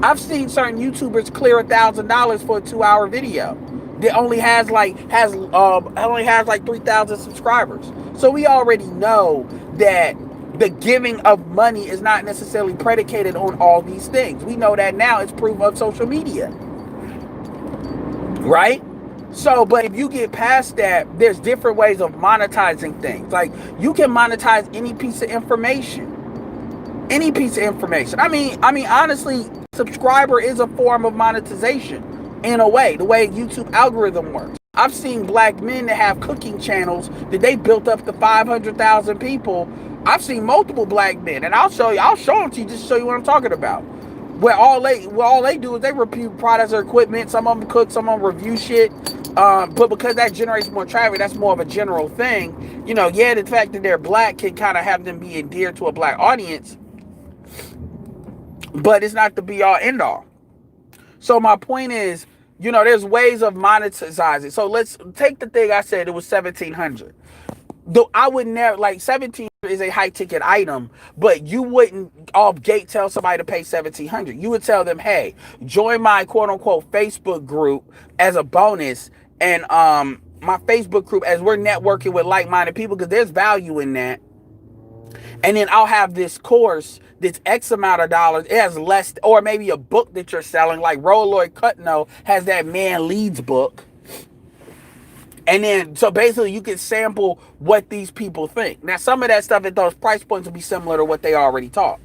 I've seen certain YouTubers clear $1,000 for a 2-hour video that only has like 3,000 subscribers. So we already know that the giving of money is not necessarily predicated on all these things. We know that now. It's proof of social media, right? So, but if you get past that, there's different ways of monetizing things. Like, you can monetize any piece of information. Any piece of information. I mean, honestly, subscriber is a form of monetization in a way, the way YouTube algorithm works. I've seen black men that have cooking channels that they built up to 500,000 people. I've seen multiple black men, and I'll show them to you just to show you what I'm talking about. Where all they do is they review products or equipment. Some of them cook, some of them review shit. But because that generates more traffic, that's more of a general thing. The fact that they're black can kind of have them be endeared to a black audience, but it's not the be all end all. So my point is, there's ways of monetizing. So let's take the thing I said, it was $1,700. Though I would never, like, $1,700 is a high ticket item, but you wouldn't off gate tell somebody to pay $1,700. You would tell them, hey, join my quote unquote Facebook group as a bonus, and my Facebook group, as we're networking with like-minded people, because there's value in that. And then I'll have this course that's X amount of dollars. It has less, or maybe a book that you're selling, like Roland Cutno has that Man Leads book. And then, so basically you can sample what these people think. Now, some of that stuff at those price points will be similar to what they already taught.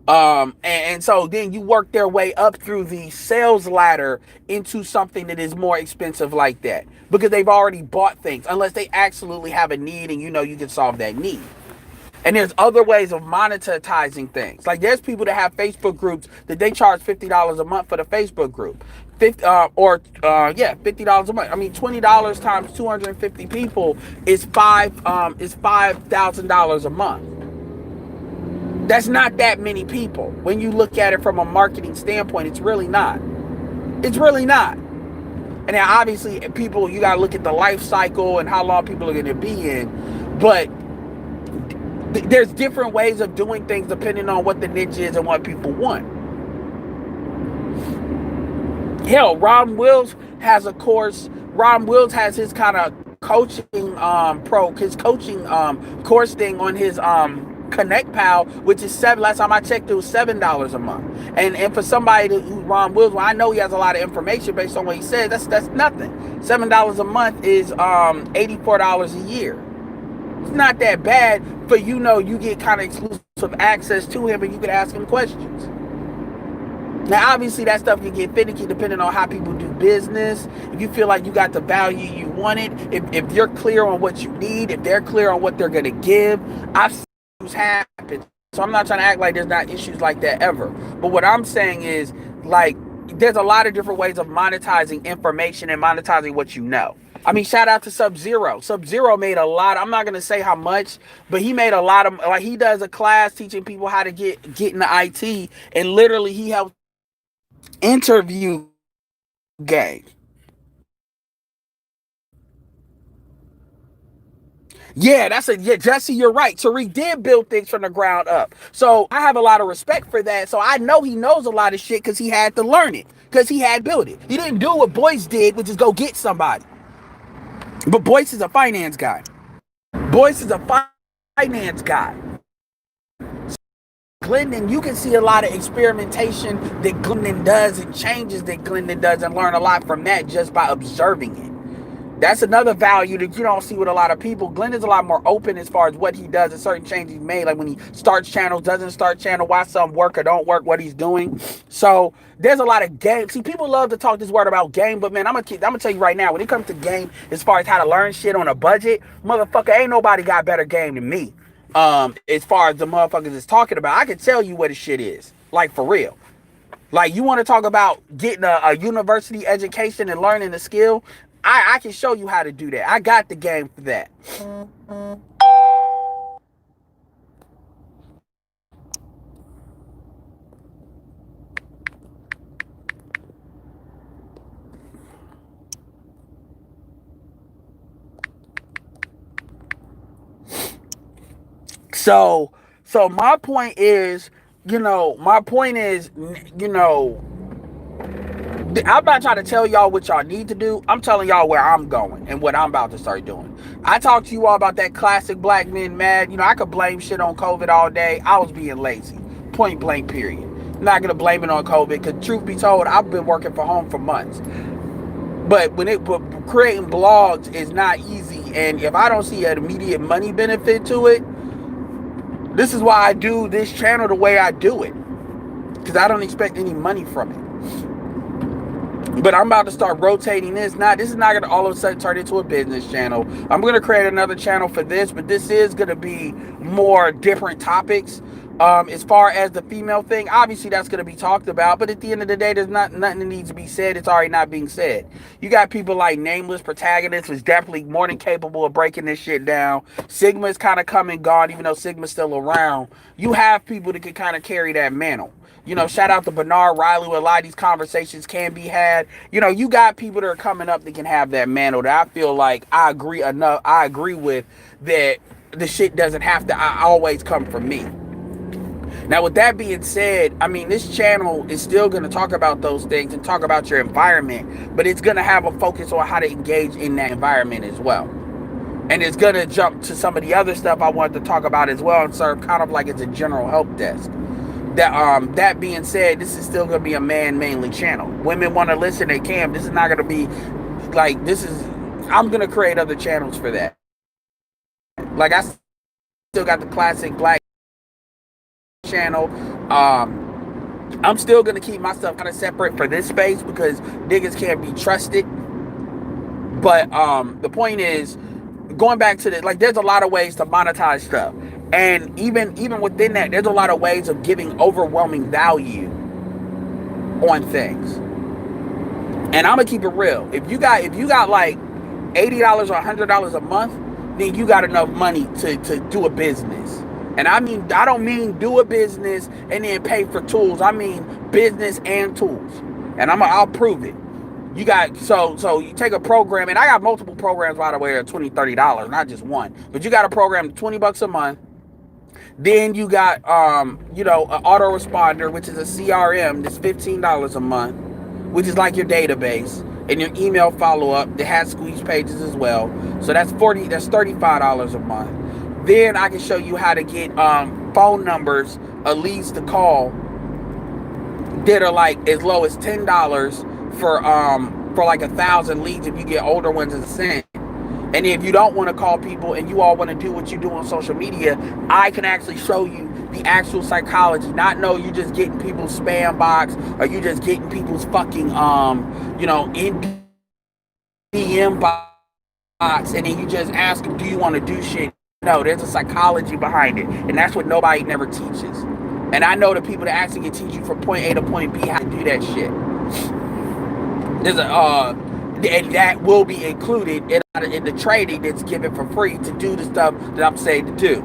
And so then you work their way up through the sales ladder into something that is more expensive like that, because they've already bought things, unless they absolutely have a need and you can solve that need. And there's other ways of monetizing things. Like, there's people that have Facebook groups that they charge $50 a month for the Facebook group. $50 a month. I mean, $20 times 250 people is $5,000 a month. That's not that many people. When you look at it from a marketing standpoint, it's really not. It's really not. And then obviously, people, you got to look at the life cycle and how long people are going to be in. But there's different ways of doing things depending on what the niche is and what people want. Hell, Ron Wills has a course. Ron Wills has his kind of coaching course thing on his Connect Pal, which is last time I checked, it was $7 a month. And for somebody who Ron Wills, well, I know he has a lot of information based on what he said. That's nothing. $7 a month is $84 a year. It's not that bad, but you get kind of exclusive access to him and you can ask him questions. Now, obviously, that stuff can get finicky depending on how people do business. If you feel like you got the value you wanted, if you're clear on what you need, if they're clear on what they're going to give, I've seen issues happen. So I'm not trying to act like there's not issues like that ever. But what I'm saying is, like, there's a lot of different ways of monetizing information and monetizing what you know. I mean, shout out to Sub-Zero. Sub-Zero made a lot. I'm not going to say how much, but he made a lot of, like, he does a class teaching people how to get into IT, and literally he helped interview game. Yeah, Jesse, you're right. Tariq did build things from the ground up. So I have a lot of respect for that. So I know he knows a lot of shit because he had to learn it. Because he had built it. He didn't do what Boyce did, which is go get somebody. But Boyce is a finance guy. Boyce is a finance guy. Glendon, you can see a lot of experimentation that Glendon does and changes that Glendon does and learn a lot from that just by observing it. That's another value that you don't see with a lot of people. Glendon's a lot more open as far as what he does and certain changes he made, like when he starts channels, doesn't start channel, why some work or don't work, what he's doing. So there's a lot of game. See, people love to talk this word about game, but man, I'm gonna tell you right now, when it comes to game, as far as how to learn shit on a budget, motherfucker, ain't nobody got better game than me. As far as the motherfuckers is talking about, I can tell you what the shit is, like for real. Like, you want to talk about getting a university education and learning the skill? I can show you how to do that. I got the game for that. So my point is, you know, I'm not trying to tell y'all what y'all need to do. I'm telling y'all where I'm going and what I'm about to start doing. I talked to you all about that classic black men mad. I could blame shit on COVID all day. I was being lazy. Point blank, period. I'm not going to blame it on COVID because truth be told, I've been working from home for months. But creating blogs is not easy. And if I don't see an immediate money benefit to it, this is why I do this channel the way I do it. Because I don't expect any money from it. But I'm about to start rotating this. Now, this is not going to all of a sudden turn into a business channel. I'm going to create another channel for this, but this is going to be more different topics. As far as the female thing, obviously that's going to be talked about, but at the end of the day, there's nothing that needs to be said. It's already not being said. You got people like Nameless Protagonist, who's definitely more than capable of breaking this shit down. Sigma's kind of come and gone, even though Sigma's still around. You have people that can kind of carry that mantle. Shout out to Bernard Riley, where a lot of these conversations can be had. You got people that are coming up that can have that mantle that I feel like I agree with, that the shit doesn't have to always come from me. Now, with that being said, I mean, this channel is still going to talk about those things and talk about your environment, but it's going to have a focus on how to engage in that environment as well. And it's going to jump to some of the other stuff I wanted to talk about as well and serve kind of like it's a general help desk. That being said, this is still going to be a man-mainly channel. Women want to listen, they can. This is not going to be like, I'm going to create other channels for that. Like, I still got the classic black channel. I'm still going to keep my stuff kind of separate for this space because niggas can't be trusted. But the point is, going back to there's a lot of ways to monetize stuff. And even within that, there's a lot of ways of giving overwhelming value on things. And I'm gonna keep it real. If you got like $80 or $100 a month, then you got enough money to do a business. And I don't mean do a business and then pay for tools. I mean business and tools. And I'll prove it. You got so you take a program, and I got multiple programs, by the way, at $20, $30, not just one. But you got a program $20 a month. Then you got an autoresponder, which is a CRM that's $15 a month, which is like your database, and your email follow-up that has squeeze pages as well. So that's $35 a month. Then I can show you how to get phone numbers, leads to call, that are like as low as $10 for like 1,000 leads if you get older ones in cent. And if you don't want to call people and you all want to do what you do on social media, I can actually show you the actual psychology. Not know you just getting people's spam box, or you just getting people's fucking in DM box, and then you just ask them, do you want to do shit? No, there's a psychology behind it, and that's what nobody never teaches. And I know the people that actually can teach you from point A to point B how to do that shit. And that will be included in the training that's given for free to do the stuff that I'm saying to do.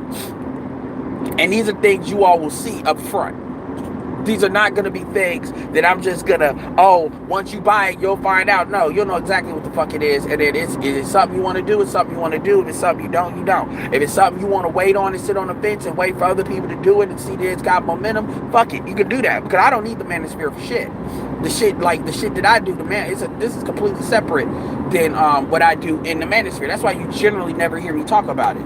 And these are things you all will see up front. These are not going to be things that I'm just going to, oh, once you buy it, you'll find out. No, you'll know exactly what the fuck it is. And then it's something you want to do, it's something you want to do. If it's something you don't, you don't. If it's something you want to wait on and sit on the fence and wait for other people to do it and see that it's got momentum, fuck it. You can do that because I don't need the manosphere for shit. The shit that I do, this is completely separate than what I do in the manosphere. That's why you generally never hear me talk about it.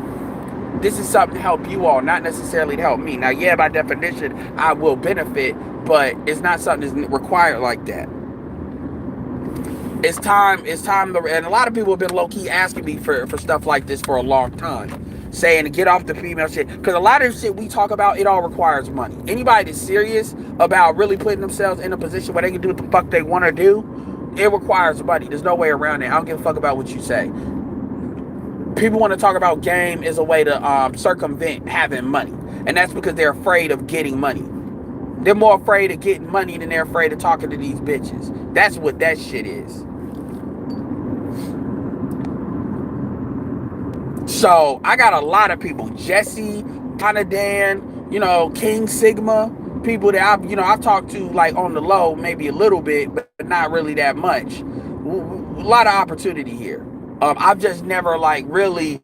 This is something to help you all, not necessarily to help me. Now, yeah, by definition, I will benefit, but it's not something that's required like that. It's time to, and a lot of people have been low-key asking me for stuff like this for a long time, saying to get off the female shit, because a lot of shit we talk about, it all requires money. Anybody that's serious about really putting themselves in a position where they can do what the fuck they want to do, it requires money. There's no way around it. I don't give a fuck about what you say. People want to talk about game as a way to circumvent having money. And that's because they're afraid of getting money. They're more afraid of getting money than they're afraid of talking to these bitches. That's what that shit is. So I got a lot of people. Jesse, Donadan, King Sigma. People that I've talked to like on the low, maybe a little bit, but not really that much. A lot of opportunity here. I've just never like really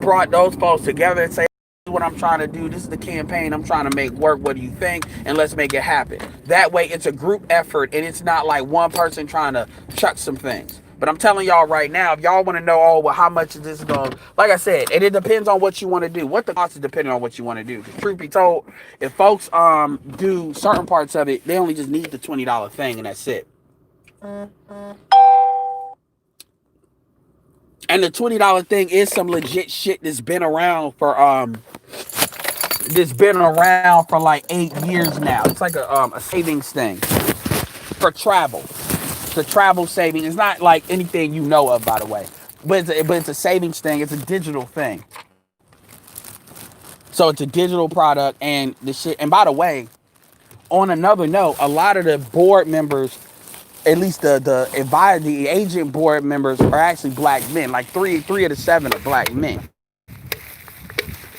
brought those folks together and say, this is what I'm trying to do. This is the campaign I'm trying to make work. What do you think? And let's make it happen. That way it's a group effort and it's not like one person trying to chuck some things. But I'm telling y'all right now, if y'all want to know, oh, well, how much is this going? Like I said, and it depends on what you want to do. What the cost is depending on what you want to do. Truth be told, if folks do certain parts of it, they only just need the $20 thing and that's it. And the $20 thing is some legit shit that's been around for like 8 years now. It's like a savings thing for travel. The travel saving. It's not like anything you know of, by the way, but it's a savings thing. It's a digital thing. So it's a digital product and the shit. And by the way, on another note, a lot of the board members, at least the agent board members, are actually black men. Like three of the 7 are black men.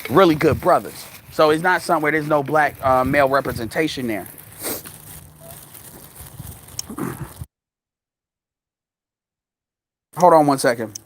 Really good brothers. So it's not something where there's no black male representation there. Hold on one second.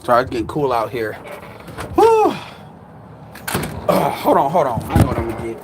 Sorry, it's getting cool out here. Whew. Hold on. I know what I'm gonna get.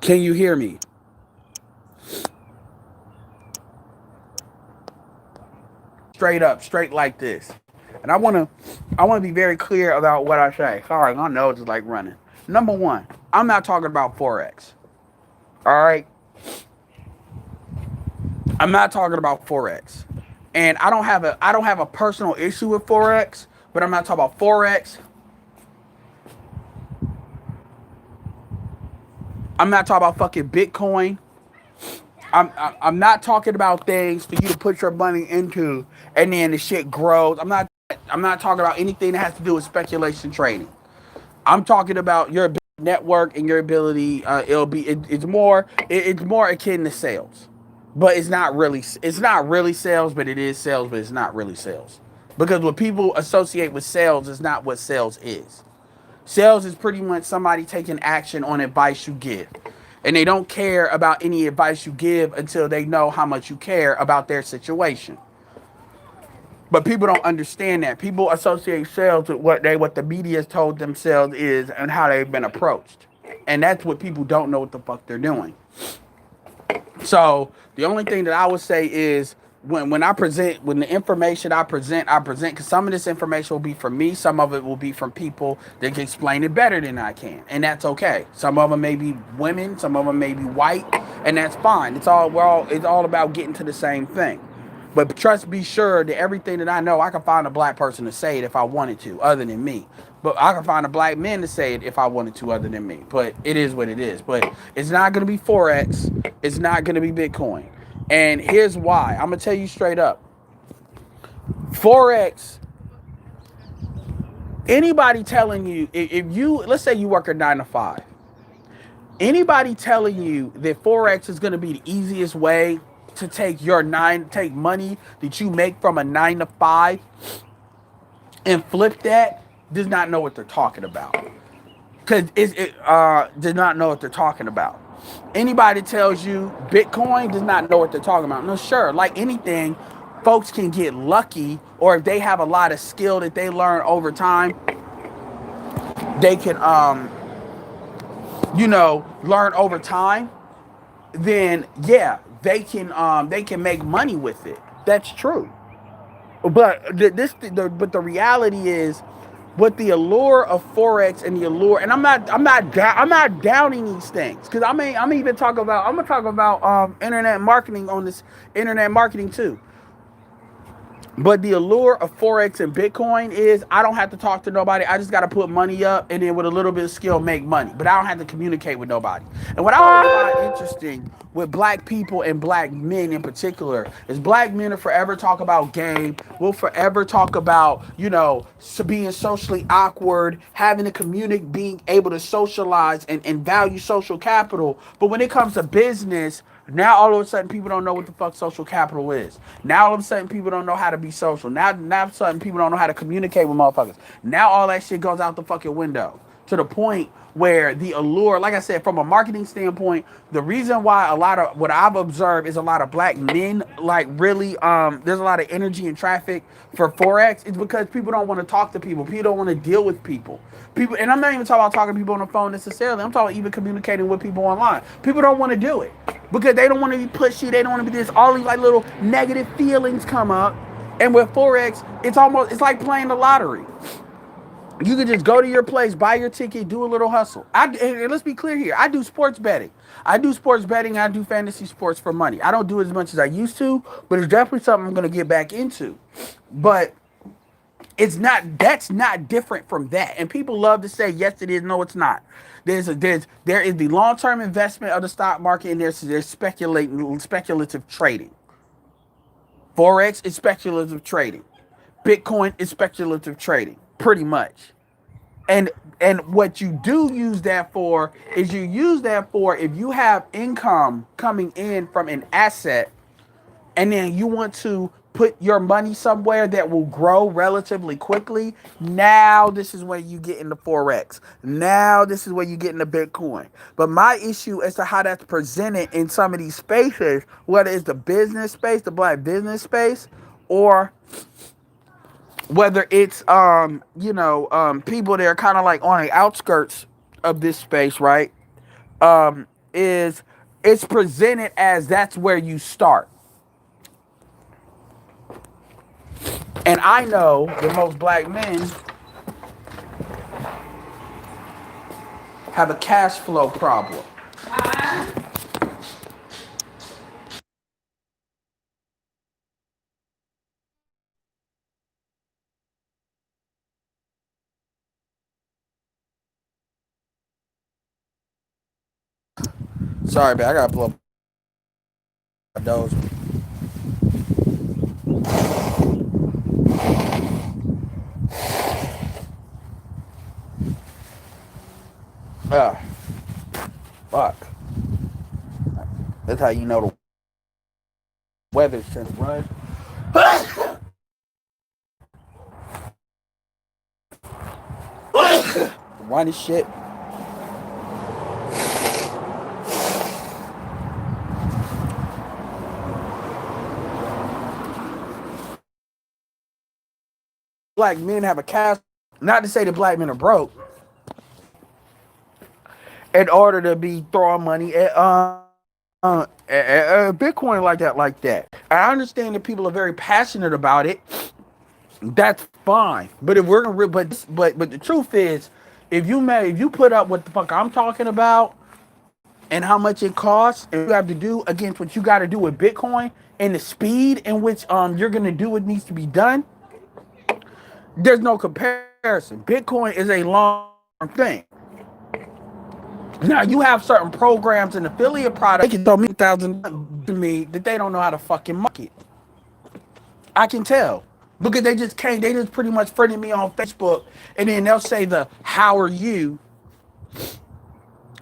Can you hear me? Straight up, straight like this. And I wanna be very clear about what I say. Sorry, my nose is like running. Number one, I'm not talking about Forex. All right. I'm not talking about Forex. And I don't have a personal issue with Forex, but I'm not talking about Forex. I'm not talking about fucking Bitcoin. I'm not talking about things for you to put your money into and then the shit grows. I'm not talking about anything that has to do with speculation trading. I'm talking about your network and your ability. It's more akin to sales, but it's not really sales, but it is sales, but it's not really sales because what people associate with sales is not what sales is. Sales is pretty much somebody taking action on advice you give. And they don't care about any advice you give until they know how much you care about their situation. But people don't understand that. People associate sales with what the media has told themselves is and how they've been approached. And that's what people don't know what the fuck they're doing. So the only thing that I would say is when the information I present because some of this information will be from me, some of it will be from people that can explain it better than I can, and that's okay. Some of them may be women, some of them may be white, and that's fine. It's all about getting to the same thing. But trust be sure that everything that I know, I can find a black person to say it if I wanted to, other than me. But I can find a black man to say it if I wanted to, other than me. But it is what it is. But it's not going to be Forex. It's not going to be Bitcoin. And here's why. I'm going to tell you straight up. Forex, anybody telling you, if you, let's say you work a 9 to 5, anybody telling you that Forex is going to be the easiest way to take money that you make from a 9 to 5 and flip that does not know what they're talking about. Because does not know what they're talking about. Anybody tells you Bitcoin does not know what they're talking about. No, sure, like anything, folks can get lucky, or if they have a lot of skill that they learn over time, they can learn over time. Then yeah, they can make money with it. That's true. But the reality is, what the allure of Forex and the allure, and I'm not downing these things because I'm gonna talk about internet marketing on this internet marketing too. But the allure of Forex and Bitcoin is I don't have to talk to nobody. I just got to put money up and then with a little bit of skill make money. But I don't have to communicate with nobody. And what I always find interesting with black people and black men in particular is black men will forever talk about game. Will forever talk about, being socially awkward, having to communicate, being able to socialize and value social capital. But when it comes to business, now all of a sudden people don't know what the fuck social capital is. Now all of a sudden people don't know how to be social. Now all of a sudden people don't know how to communicate with motherfuckers. Now all that shit goes out the fucking window. To the point where the allure, like I said, from a marketing standpoint, the reason why a lot of what I've observed is a lot of black men like really there's a lot of energy and traffic for Forex is because people don't want to talk to people. People don't want to deal with people. People, and I'm not even talking about talking to people on the phone necessarily. I'm talking about even communicating with people online. People don't want to do it because they don't want to be pushy. They don't want to be this. All these like little negative feelings come up. And with Forex, it's like playing the lottery. You can just go to your place, buy your ticket, do a little hustle. And let's be clear here. I do sports betting. I do sports betting. I do fantasy sports for money. I don't do as much as I used to, but it's definitely something I'm going to get back into. But that's not different from that. And people love to say, yes, it is. No, it's not. There is the long-term investment of the stock market, and there's speculative trading. Forex is speculative trading. Bitcoin is speculative trading, pretty much. And what you do use that for is you use that for if you have income coming in from an asset and then you want to put your money somewhere that will grow relatively quickly. Now this is where you get into Forex. Now this is where you get into Bitcoin. But my issue as to how that's presented in some of these spaces, whether it's the business space, the black business space, or whether it's people that are kind of like on the outskirts of this space, right? is it's presented as that's where you start. And I know that most black men have a cash flow problem. Sorry, man, I gotta blow my nose. Ah, fuck. That's how you know the weather's since right. Why this shit? Black men have a cash. Not to say that black men are broke. In order to be throwing money at Bitcoin like that. I understand that people are very passionate about it. That's fine. But if we're gonna, but the truth is, if you put up what the fuck I'm talking about and how much it costs, and you have to do against what you got to do with Bitcoin and the speed in which you're gonna do what needs to be done, there's no comparison. Bitcoin is a long thing. Now you have certain programs and affiliate products. They can throw me 1,000 to me that they don't know how to fucking market. I can tell because they just can't. They just pretty much friended me on Facebook, and then they'll say the "How are you?"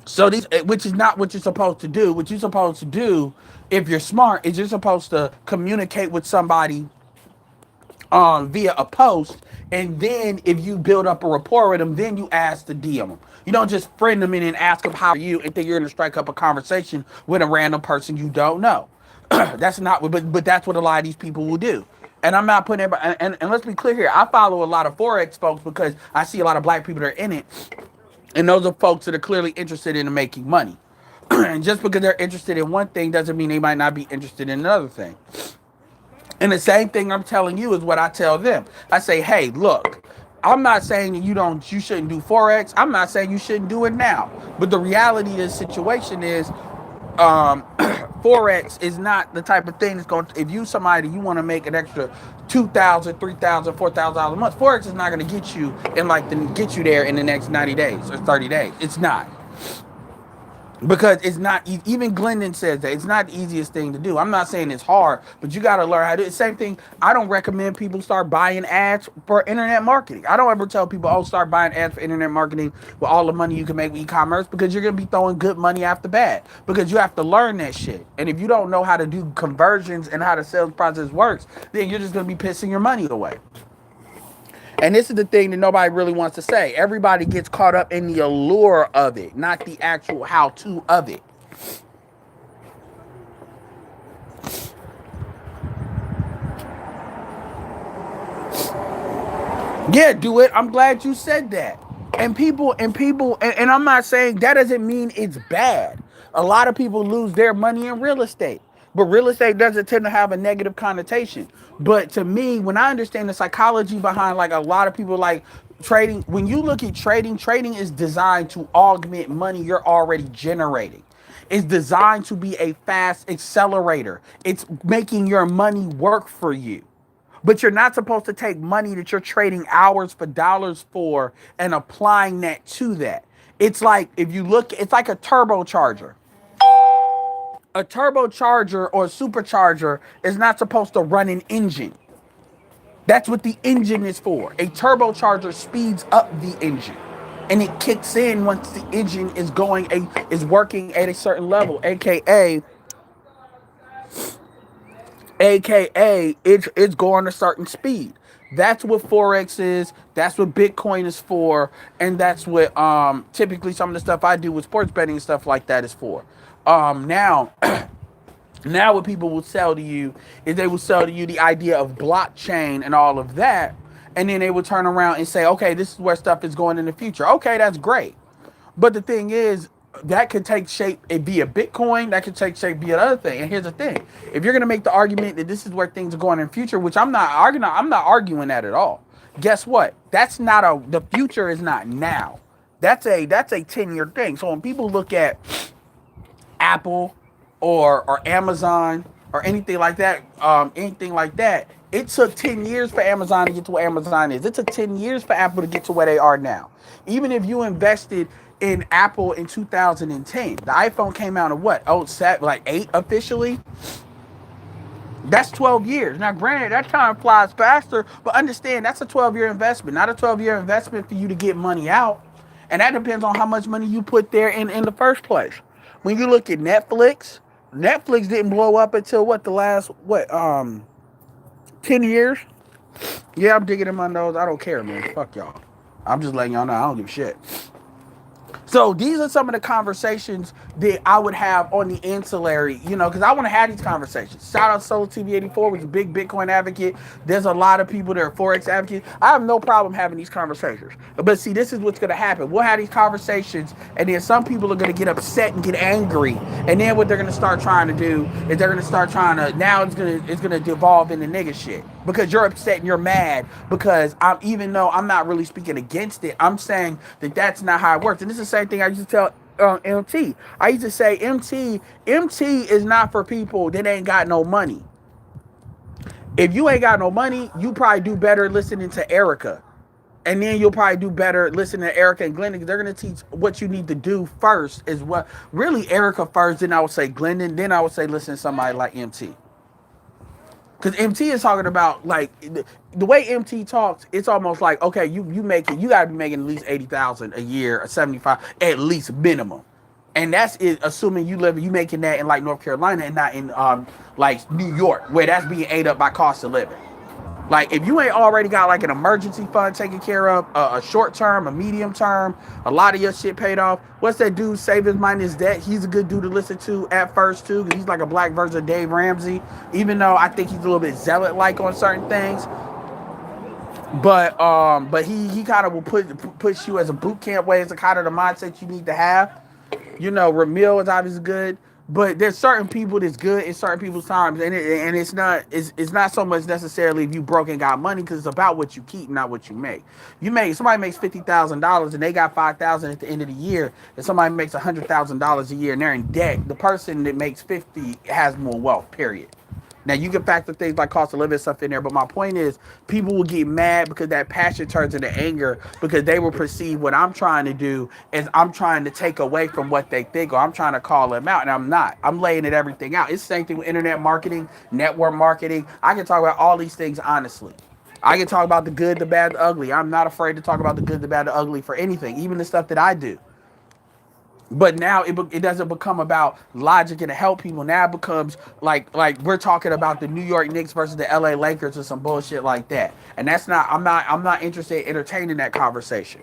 So these, which is not what you're supposed to do. What you're supposed to do, if you're smart, is you're supposed to communicate with somebody via a post, and then if you build up a rapport with them, then you ask to DM them. You don't just friend them in and ask them how are you, and then you're gonna strike up a conversation with a random person you don't know. That's not what, but that's what a lot of these people will do. And I'm not putting everybody, and let's be clear here. I follow a lot of Forex folks because I see a lot of black people that are in it, and those are folks that are clearly interested in making money. And just because they're interested in one thing doesn't mean they might not be interested in another thing. And the same thing I'm telling you is what I tell them. I say, hey, look, I'm not saying you shouldn't do Forex. I'm not saying you shouldn't do it now. But the reality of the situation is Forex is not the type of thing that's going to, if you somebody you want to make an extra $2,000, $3,000, $4,000 a month, Forex is not going to get you get you there in the next 90 days or 30 days. It's not. Because it's not, even Glendon says that it's not the easiest thing to do. I'm not saying it's hard, but you got to learn how to do it. Same thing. I don't recommend people start buying ads for internet marketing. I don't ever tell people, oh, start buying ads for internet marketing with all the money you can make with e-commerce, because you're going to be throwing good money after bad, because you have to learn that shit. And if you don't know how to do conversions and how the sales process works, then you're just going to be pissing your money away. And this is the thing that nobody really wants to say. Everybody gets caught up in the allure of it, not the actual how-to of it. Yeah, do it. I'm glad you said that. And I'm not saying that doesn't mean it's bad. A lot of people lose their money in real estate, but real estate doesn't tend to have a negative connotation. But to me, when I understand the psychology behind like a lot of people like trading, when you look at trading, trading is designed to augment money you're already generating. It's designed to be a fast accelerator. It's making your money work for you. But you're not supposed to take money that you're trading hours for dollars for and applying that to that. It's like, if you look, it's like a turbocharger. A turbocharger or a supercharger is not supposed to run an engine. That's what the engine is for. A turbocharger speeds up the engine, and it kicks in once the engine is working at a certain level, aka it's going a certain speed. That's what Forex is. That's what Bitcoin is for, and that's what typically some of the stuff I do with sports betting and stuff like that is for. Now now what people will sell to you is they will sell to you the idea of blockchain and all of that, and then they will turn around and say, okay, this is where stuff is going in the future. Okay, that's great. But the thing is, that could take shape and be a Bitcoin. That could take shape, be another thing. And here's the thing: if you're gonna make the argument that this is where things are going in the future, which I'm not arguing that at all. Guess what? That's not a the future is not now. That's a 10-year thing. So when people look at Apple or Amazon or anything like that, it took 10 years for Amazon to get to where Amazon is. It took 10 years for Apple to get to where they are now. Even if you invested in Apple in 2010, the iPhone came out in what? Oh, like 8 officially. That's 12 years. Now, granted, that time flies faster, but understand that's a 12-year investment, not a 12-year investment for you to get money out. And that depends on how much money you put there in the first place. When you look at Netflix, Netflix didn't blow up until what, the last, 10 years? Yeah, I'm digging in my nose. I don't care, man. Fuck y'all. I'm just letting y'all know I don't give a shit. So these are some of the conversations that I would have on the ancillary, because I want to have these conversations. Shout out Solo TV84, which is a big Bitcoin advocate. There's a lot of people that are Forex advocates. I have no problem having these conversations. But see, this is what's going to happen. We'll have these conversations, and then some people are going to get upset and get angry. And then what they're going to start trying to do is they're going to start trying to, now it's going to devolve into nigga shit. Because you're upset and you're mad because even though I'm not really speaking against it, I'm saying that that's not how it works. And this is the same thing I used to tell MT. I used to say MT is not for people that ain't got no money. If you ain't got no money, you probably do better listening to Erica. And then you'll probably do better listening to Erica and Glendon, because they're going to teach what you need to do first is what really Erica first. Then I would say Glendon. Then I would say listen to somebody like MT. Because MT is talking about, like, the way MT talks, it's almost like, okay, you got to be making at least 80,000 a year, or 75, at least minimum. And that's it, assuming you making that in, like, North Carolina and not in, like, New York, where that's being ate up by cost of living. Like, if you ain't already got, like, an emergency fund taken care of, a short term, a medium term, a lot of your shit paid off. What's that dude, Save His Mind Is Dead? He's a good dude to listen to at first, too, because he's like a black version of Dave Ramsey, even though I think he's a little bit zealot-like on certain things. But he kind of will push you as a boot camp way, as a kind of the mindset you need to have. Ramil is obviously good. But there's certain people that's good in certain people's times, and it's not so much necessarily if you broke and got money, because it's about what you keep, not what you make. Somebody makes $50,000 and they got $5,000 at the end of the year, and somebody makes $100,000 a year and they're in debt. The person that makes 50 has more wealth. Period. Now, you can factor things like cost of living stuff in there, but my point is people will get mad because that passion turns into anger, because they will perceive what I'm trying to do as I'm trying to take away from what they think, or I'm trying to call them out, and I'm not. I'm laying it everything out. It's the same thing with internet marketing, network marketing. I can talk about all these things honestly. I can talk about the good, the bad, the ugly. I'm not afraid to talk about the good, the bad, the ugly for anything, even the stuff that I do. But now it doesn't become about logic and to help people. Now it becomes like we're talking about the New York Knicks versus the LA Lakers or some bullshit like that. And that's not, I'm not interested in entertaining that conversation.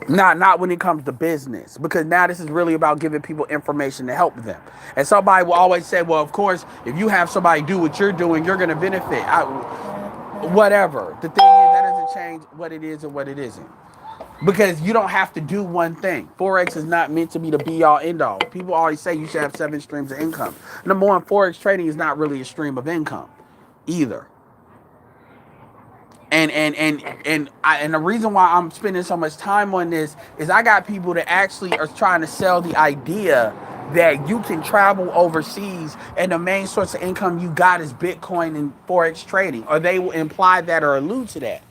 Not when it comes to business, because now this is really about giving people information to help them. And somebody will always say, well, of course, if you have somebody do what you're doing, you're going to benefit. Whatever. The thing is, that doesn't change what it is and what it isn't. Because you don't have to do one thing. Forex is not meant to be the be-all, end-all. People always say you should have 7 streams of income. Number one, Forex trading is not really a stream of income either. And the reason why I'm spending so much time on this is I got people that actually are trying to sell the idea that you can travel overseas and the main source of income you got is Bitcoin and Forex trading. Or they will imply that or allude to that.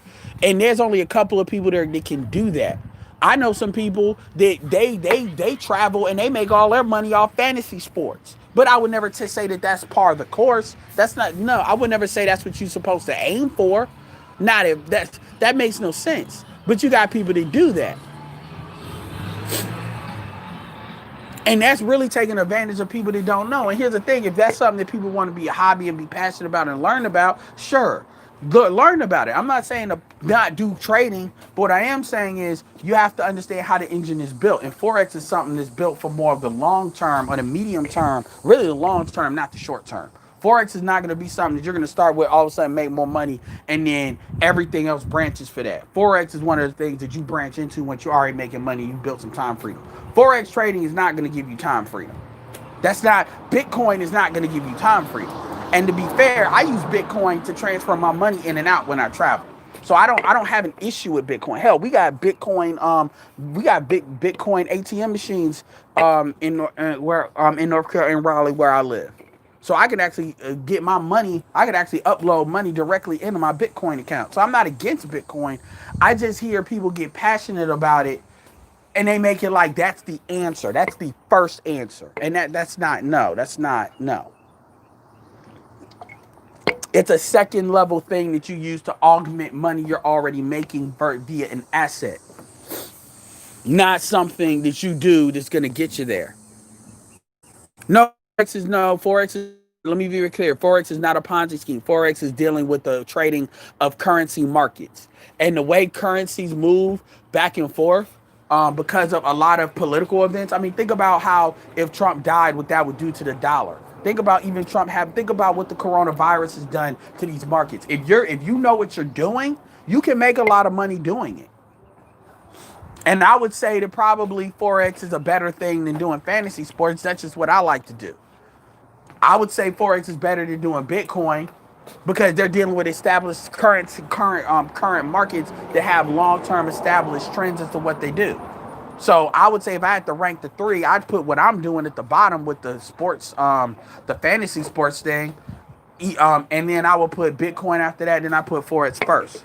And there's only a couple of people there that can do that. I know some people that they travel and they make all their money off fantasy sports. But I would never say that that's part of the course. I would never say that's what you're supposed to aim for. Not if that makes no sense. But you got people that do that. And that's really taking advantage of people that don't know. And here's the thing, if that's something that people want to be a hobby and be passionate about and learn about, sure. Learn about it. I'm not saying to not do trading, but what I am saying is you have to understand how the engine is built. And Forex is something that's built for more of the long term or the medium term, really the long term, not the short term. Forex is not going to be something that you're going to start with, all of a sudden make more money, and then everything else branches for that. Forex is one of the things that you branch into once you're already making money, you built some time freedom. Forex trading is not going to give you time freedom. That's not, Bitcoin is not going to give you time freedom. And to be fair, I use Bitcoin to transfer my money in and out when I travel. So I don't have an issue with Bitcoin. Hell, we got Bitcoin ATM machines in North Carolina, in Raleigh, where I live. So I can actually get my money. I could actually upload money directly into my Bitcoin account. So I'm not against Bitcoin. I just hear people get passionate about it, and they make it like that's the answer. That's the first answer, and that's not. No, that's not. No. It's a second level thing that you use to augment money you're already making via an asset, not something that you do that's going to get you there. No, Forex is, let me be very clear. Forex is not a Ponzi scheme. Forex is dealing with the trading of currency markets and the way currencies move back and forth because of a lot of political events. I mean, think about how if Trump died, what that would do to the dollar. Think about even think about what the coronavirus has done to these markets. If you know what you're doing, you can make a lot of money doing it. And I would say that probably Forex is a better thing than doing fantasy sports. That's just what I like to do. I would say Forex is better than doing Bitcoin because they're dealing with established current markets that have long-term established trends as to what they do. So I would say if I had to rank the three, I'd put what I'm doing at the bottom with the sports, the fantasy sports thing. And then I would put Bitcoin after that. Then I put Forex first.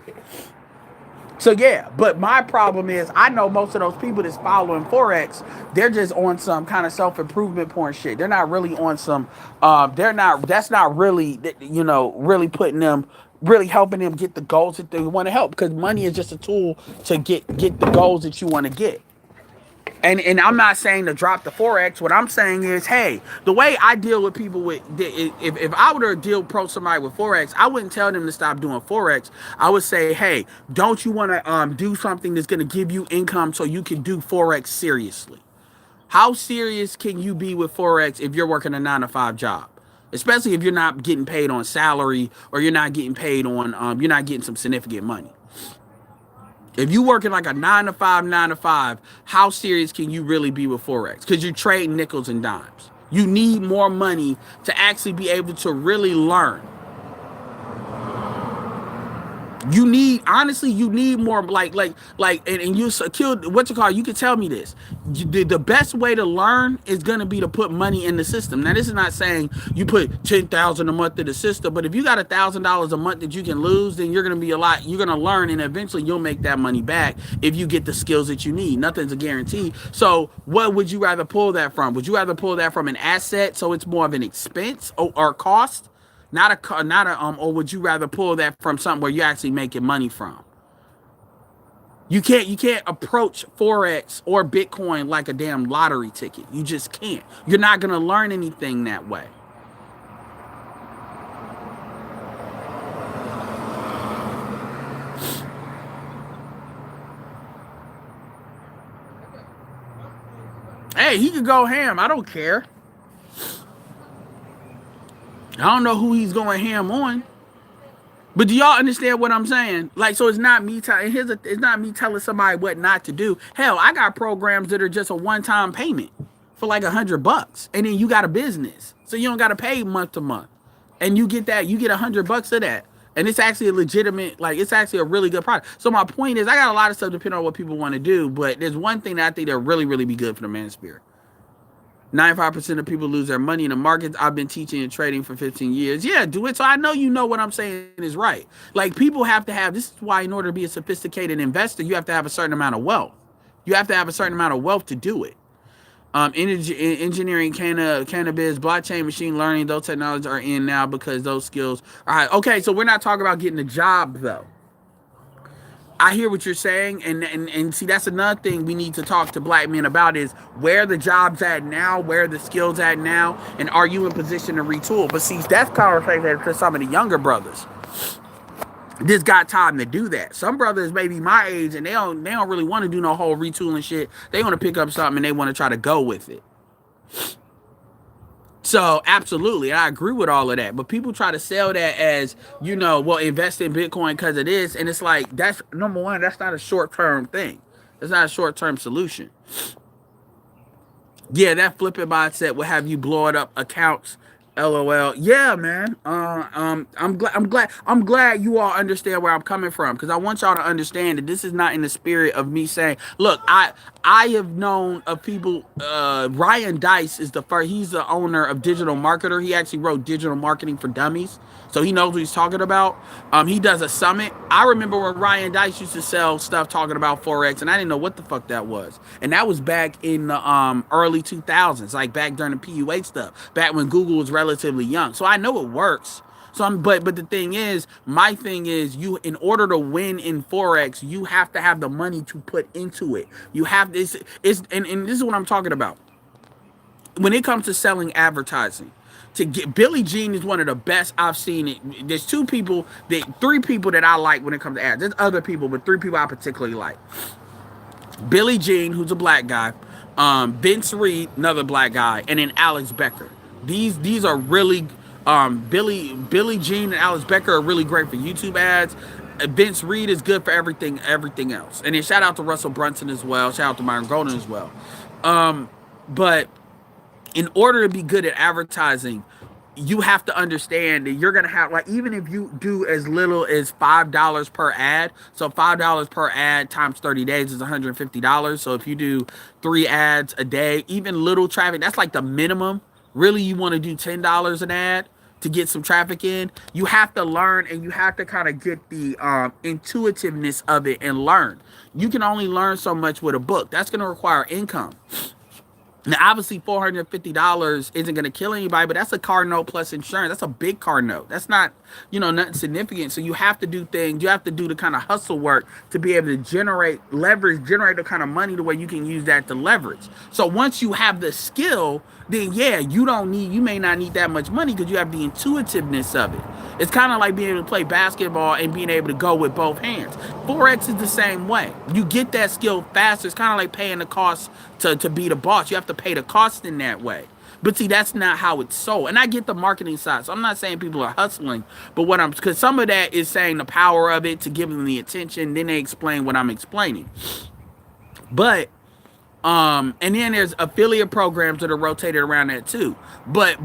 So yeah, but my problem is I know most of those people that's following Forex, they're just on some kind of self-improvement porn shit. They're not really on some, that's not really, really putting them, really helping them get the goals that they want to help, because money is just a tool to get the goals that you want to get. And I'm not saying to drop the Forex. What I'm saying is, hey, the way I deal with people with, if I were to approach somebody with Forex, I wouldn't tell them to stop doing Forex. I would say, hey, don't you want to do something that's going to give you income so you can do Forex seriously? How serious can you be with Forex if you're working a 9-to-5 job? Especially if you're not getting paid on salary, or you're not getting paid on, you're not getting some significant money. If you working like a 9-to-5, how serious can you really be with Forex? Because you're trading nickels and dimes. You need more money to actually be able to really learn. You need more and you killed what you call. You can tell me this. The best way to learn is gonna be to put money in the system. Now, this is not saying you put $10,000 a month in the system, but if you got $1,000 a month that you can lose, then you're gonna learn, and eventually you'll make that money back if you get the skills that you need. Nothing's a guarantee. So, what would you rather pull that from? Would you rather pull that from an asset, so it's more of an expense or cost? Or would you rather pull that from something where you're actually making money from? You can't approach Forex or Bitcoin like a damn lottery ticket. You just can't. You're not gonna learn anything that way. Hey, he could go ham. I don't care. I don't know who he's going ham on, but do y'all understand what I'm saying? Like, so it's not me telling somebody what not to do. Hell, I got programs that are just a one-time payment for like $100, and then you got a business, so you don't got to pay month to month, and you get $100 of that, and it's actually a legitimate, it's actually a really good product. So my point is, I got a lot of stuff depending on what people want to do, but there's one thing that I think that really, really be good for the Manosphere. 95% of people lose their money in the markets. I've been teaching and trading for 15 years. Yeah, do it. So I know you know what I'm saying is right. Like, people have to have, this is why in order to be a sophisticated investor, you have to have a certain amount of wealth. You have to have a certain amount of wealth to do it. Engineering, cannabis, blockchain, machine learning, those technologies are in now because those skills are high. Okay, so we're not talking about getting a job, though. I hear what you're saying, and see, that's another thing we need to talk to black men about is where the jobs at now, where the skills at now, and are you in position to retool? But see, that's conversation for some of the younger brothers. Just got time to do that. Some brothers maybe my age, and they don't really want to do no whole retooling shit. They want to pick up something and they want to try to go with it. So absolutely, I agree with all of that. But people try to sell that as, well, invest in Bitcoin because it is, and it's like, that's number one. That's not a short term thing. That's not a short term solution. Yeah, that flipping mindset will have you blowing up accounts. LOL. Yeah, man. I'm glad you all understand where I'm coming from, because I want y'all to understand that this is not in the spirit of me saying, look, I have known of people. Ryan Dice is the first. He's the owner of Digital Marketer. He actually wrote Digital Marketing for Dummies, so he knows what he's talking about. He does a summit. I remember when Ryan Dice used to sell stuff talking about forex, and I didn't know what the fuck that was. And that was back in the early 2000s, like back during the PUA stuff, back when Google was relatively young. So I know it works. So but the thing is, my thing is, you, in order to win in forex, you have to have the money to put into it. You have this is and this is what I'm talking about when it comes to selling advertising. To get Billy Jean is one of the best I've seen. There's three people that I like when it comes to ads. There's other people, but three people I particularly like. Billy Jean, who's a black guy, Vince Reed, another black guy, and then Alex Becker. These are really Billy Jean and Alex Becker are really great for YouTube ads. Vince Reed is good for everything else. And then shout out to Russell Brunson as well. Shout out to Myron Golden as well. But in order to be good at advertising, you have to understand that you're gonna have, like, even if you do as little as $5 per ad, so $5 per ad times 30 days is $150. So if you do 3 ads a day, even little traffic, that's like the minimum. Really, you want to do $10 an ad to get some traffic in. You have to learn, and you have to kind of get the intuitiveness of it and learn. You can only learn so much with a book. That's going to require income. Now, obviously, $450 isn't going to kill anybody, but that's a car note plus insurance. That's a big car note. That's not, nothing significant. So you have to do things. You have to do the kind of hustle work to be able to generate the kind of money the way you can use that to leverage. So once you have the skill, then yeah, you may not need that much money because you have the intuitiveness of it. It's kind of like being able to play basketball and being able to go with both hands. Forex is the same way. You get that skill faster. It's kind of like paying the cost to be the boss. You have to pay the cost in that way. But see, that's not how it's sold. And I get the marketing side. So I'm not saying people are hustling, but because some of that is saying the power of it to give them the attention. Then they explain what I'm explaining. But and then there's affiliate programs that are rotated around that too. But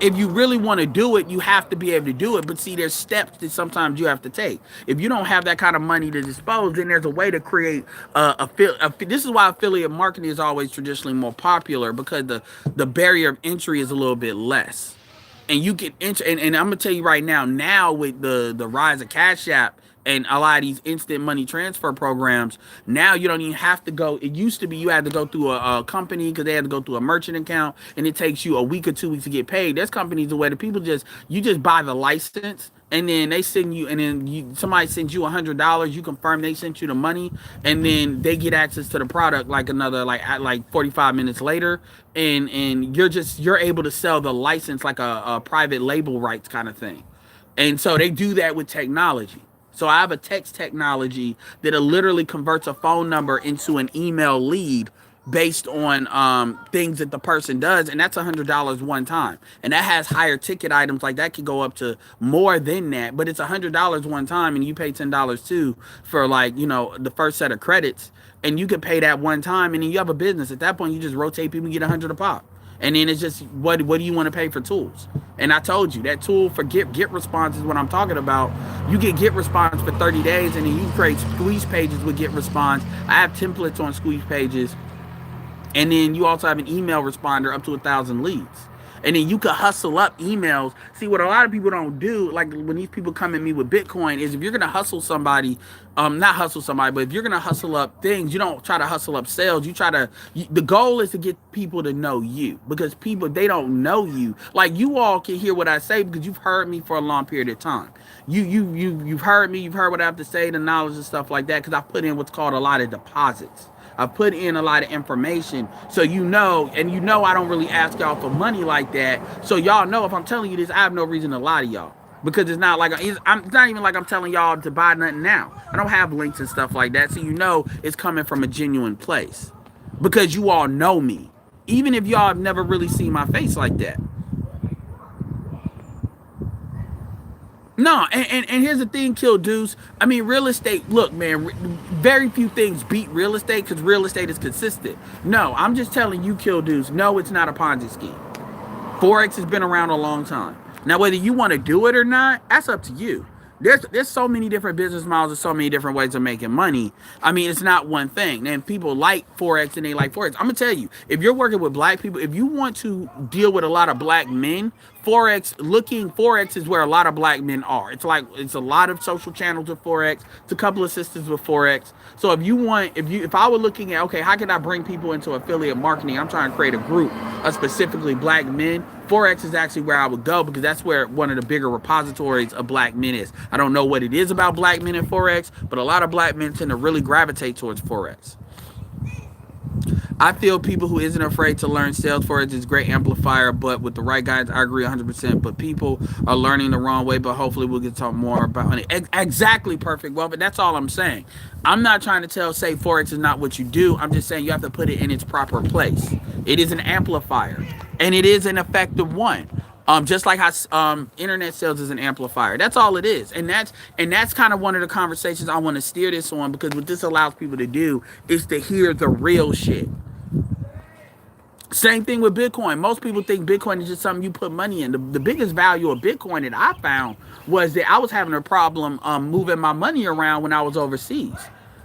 if you really want to do it, you have to be able to do it. But see, there's steps that sometimes you have to take. If you don't have that kind of money to dispose, then there's a way to create this is why affiliate marketing is always traditionally more popular, because the barrier of entry is a little bit less. And you can enter, and I'm gonna tell you right now with the rise of Cash App and a lot of these instant money transfer programs, now you don't even have to go. It used to be you had to go through a company because they had to go through a merchant account, and it takes you a week or 2 weeks to get paid. There's companies the way the people you just buy the license, and then they send you, and then somebody sends you $100. You confirm they sent you the money, and then they get access to the product like another like 45 minutes later, and you're able to sell the license like a private label rights kind of thing. And so they do that with technology. So I have a text technology that literally converts a phone number into an email lead based on things that the person does, and that's $100 one time. And that has higher ticket items, like that could go up to more than that, but it's $100 one time, and you pay $10 too for the first set of credits, and you can pay that one time, and then you have a business. At that point, you just rotate people and get 100 a pop. And then it's just, what do you want to pay for tools? And I told you that tool for get response is what I'm talking about. You get response for 30 days, and then you create squeeze pages with get response. I have templates on squeeze pages. And then you also have an email responder up to 1,000 leads. And then you could hustle up emails. See, what a lot of people don't do, like when these people come at me with Bitcoin, is if you're going to hustle somebody, not hustle somebody, but if you're going to hustle up things, you don't try to hustle up sales. The goal is to get people to know you, because people, they don't know you. Like, you all can hear what I say because you've heard me for a long period of time. You've heard me, you've heard what I have to say, the knowledge and stuff like that, because I put in what's called a lot of deposits. I put in a lot of information, so and I don't really ask y'all for money like that. So y'all know if I'm telling you this, I have no reason to lie to y'all, because it's not even like I'm telling y'all to buy nothing now. I don't have links and stuff like that, so it's coming from a genuine place, because you all know me. even if y'all have never really seen my face like that. No, and here's the thing, Kill Deuce. I mean, real estate, look, man, very few things beat real estate because real estate is consistent. No, I'm just telling you, Kill Deuce, no, it's not a Ponzi scheme. Forex has been around a long time. Now, whether you want to do it or not, that's up to you. There's so many different business models and so many different ways of making money. I mean, it's not one thing. And people like Forex and they like Forex. I'm gonna tell you, if you're working with black people, if you want to deal with a lot of black men, Forex is where a lot of black men are. It's a lot of social channels with Forex. It's a couple of systems with Forex. So if I were looking at, okay, how can I bring people into affiliate marketing? I'm trying to create a group of specifically black men. Forex is actually where I would go because that's where one of the bigger repositories of black men is. I don't know what it is about black men in Forex, but a lot of black men tend to really gravitate towards Forex. I feel people who isn't afraid to learn sales Forex is a great amplifier, but with the right guides, I agree 100%. But people are learning the wrong way, but hopefully we'll get to talk more about it. Exactly, perfect. Well, but that's all I'm saying. I'm not trying to say Forex is not what you do. I'm just saying you have to put it in its proper place. It is an amplifier, and it is an effective one. Just like how internet sales is an amplifier. That's all it is. And that's kind of one of the conversations I want to steer this on, because what this allows people to do is to hear the real shit. Same thing with Bitcoin. Most people think Bitcoin is just something you put money in. The biggest value of Bitcoin that I found was that I was having a problem moving my money around when I was overseas.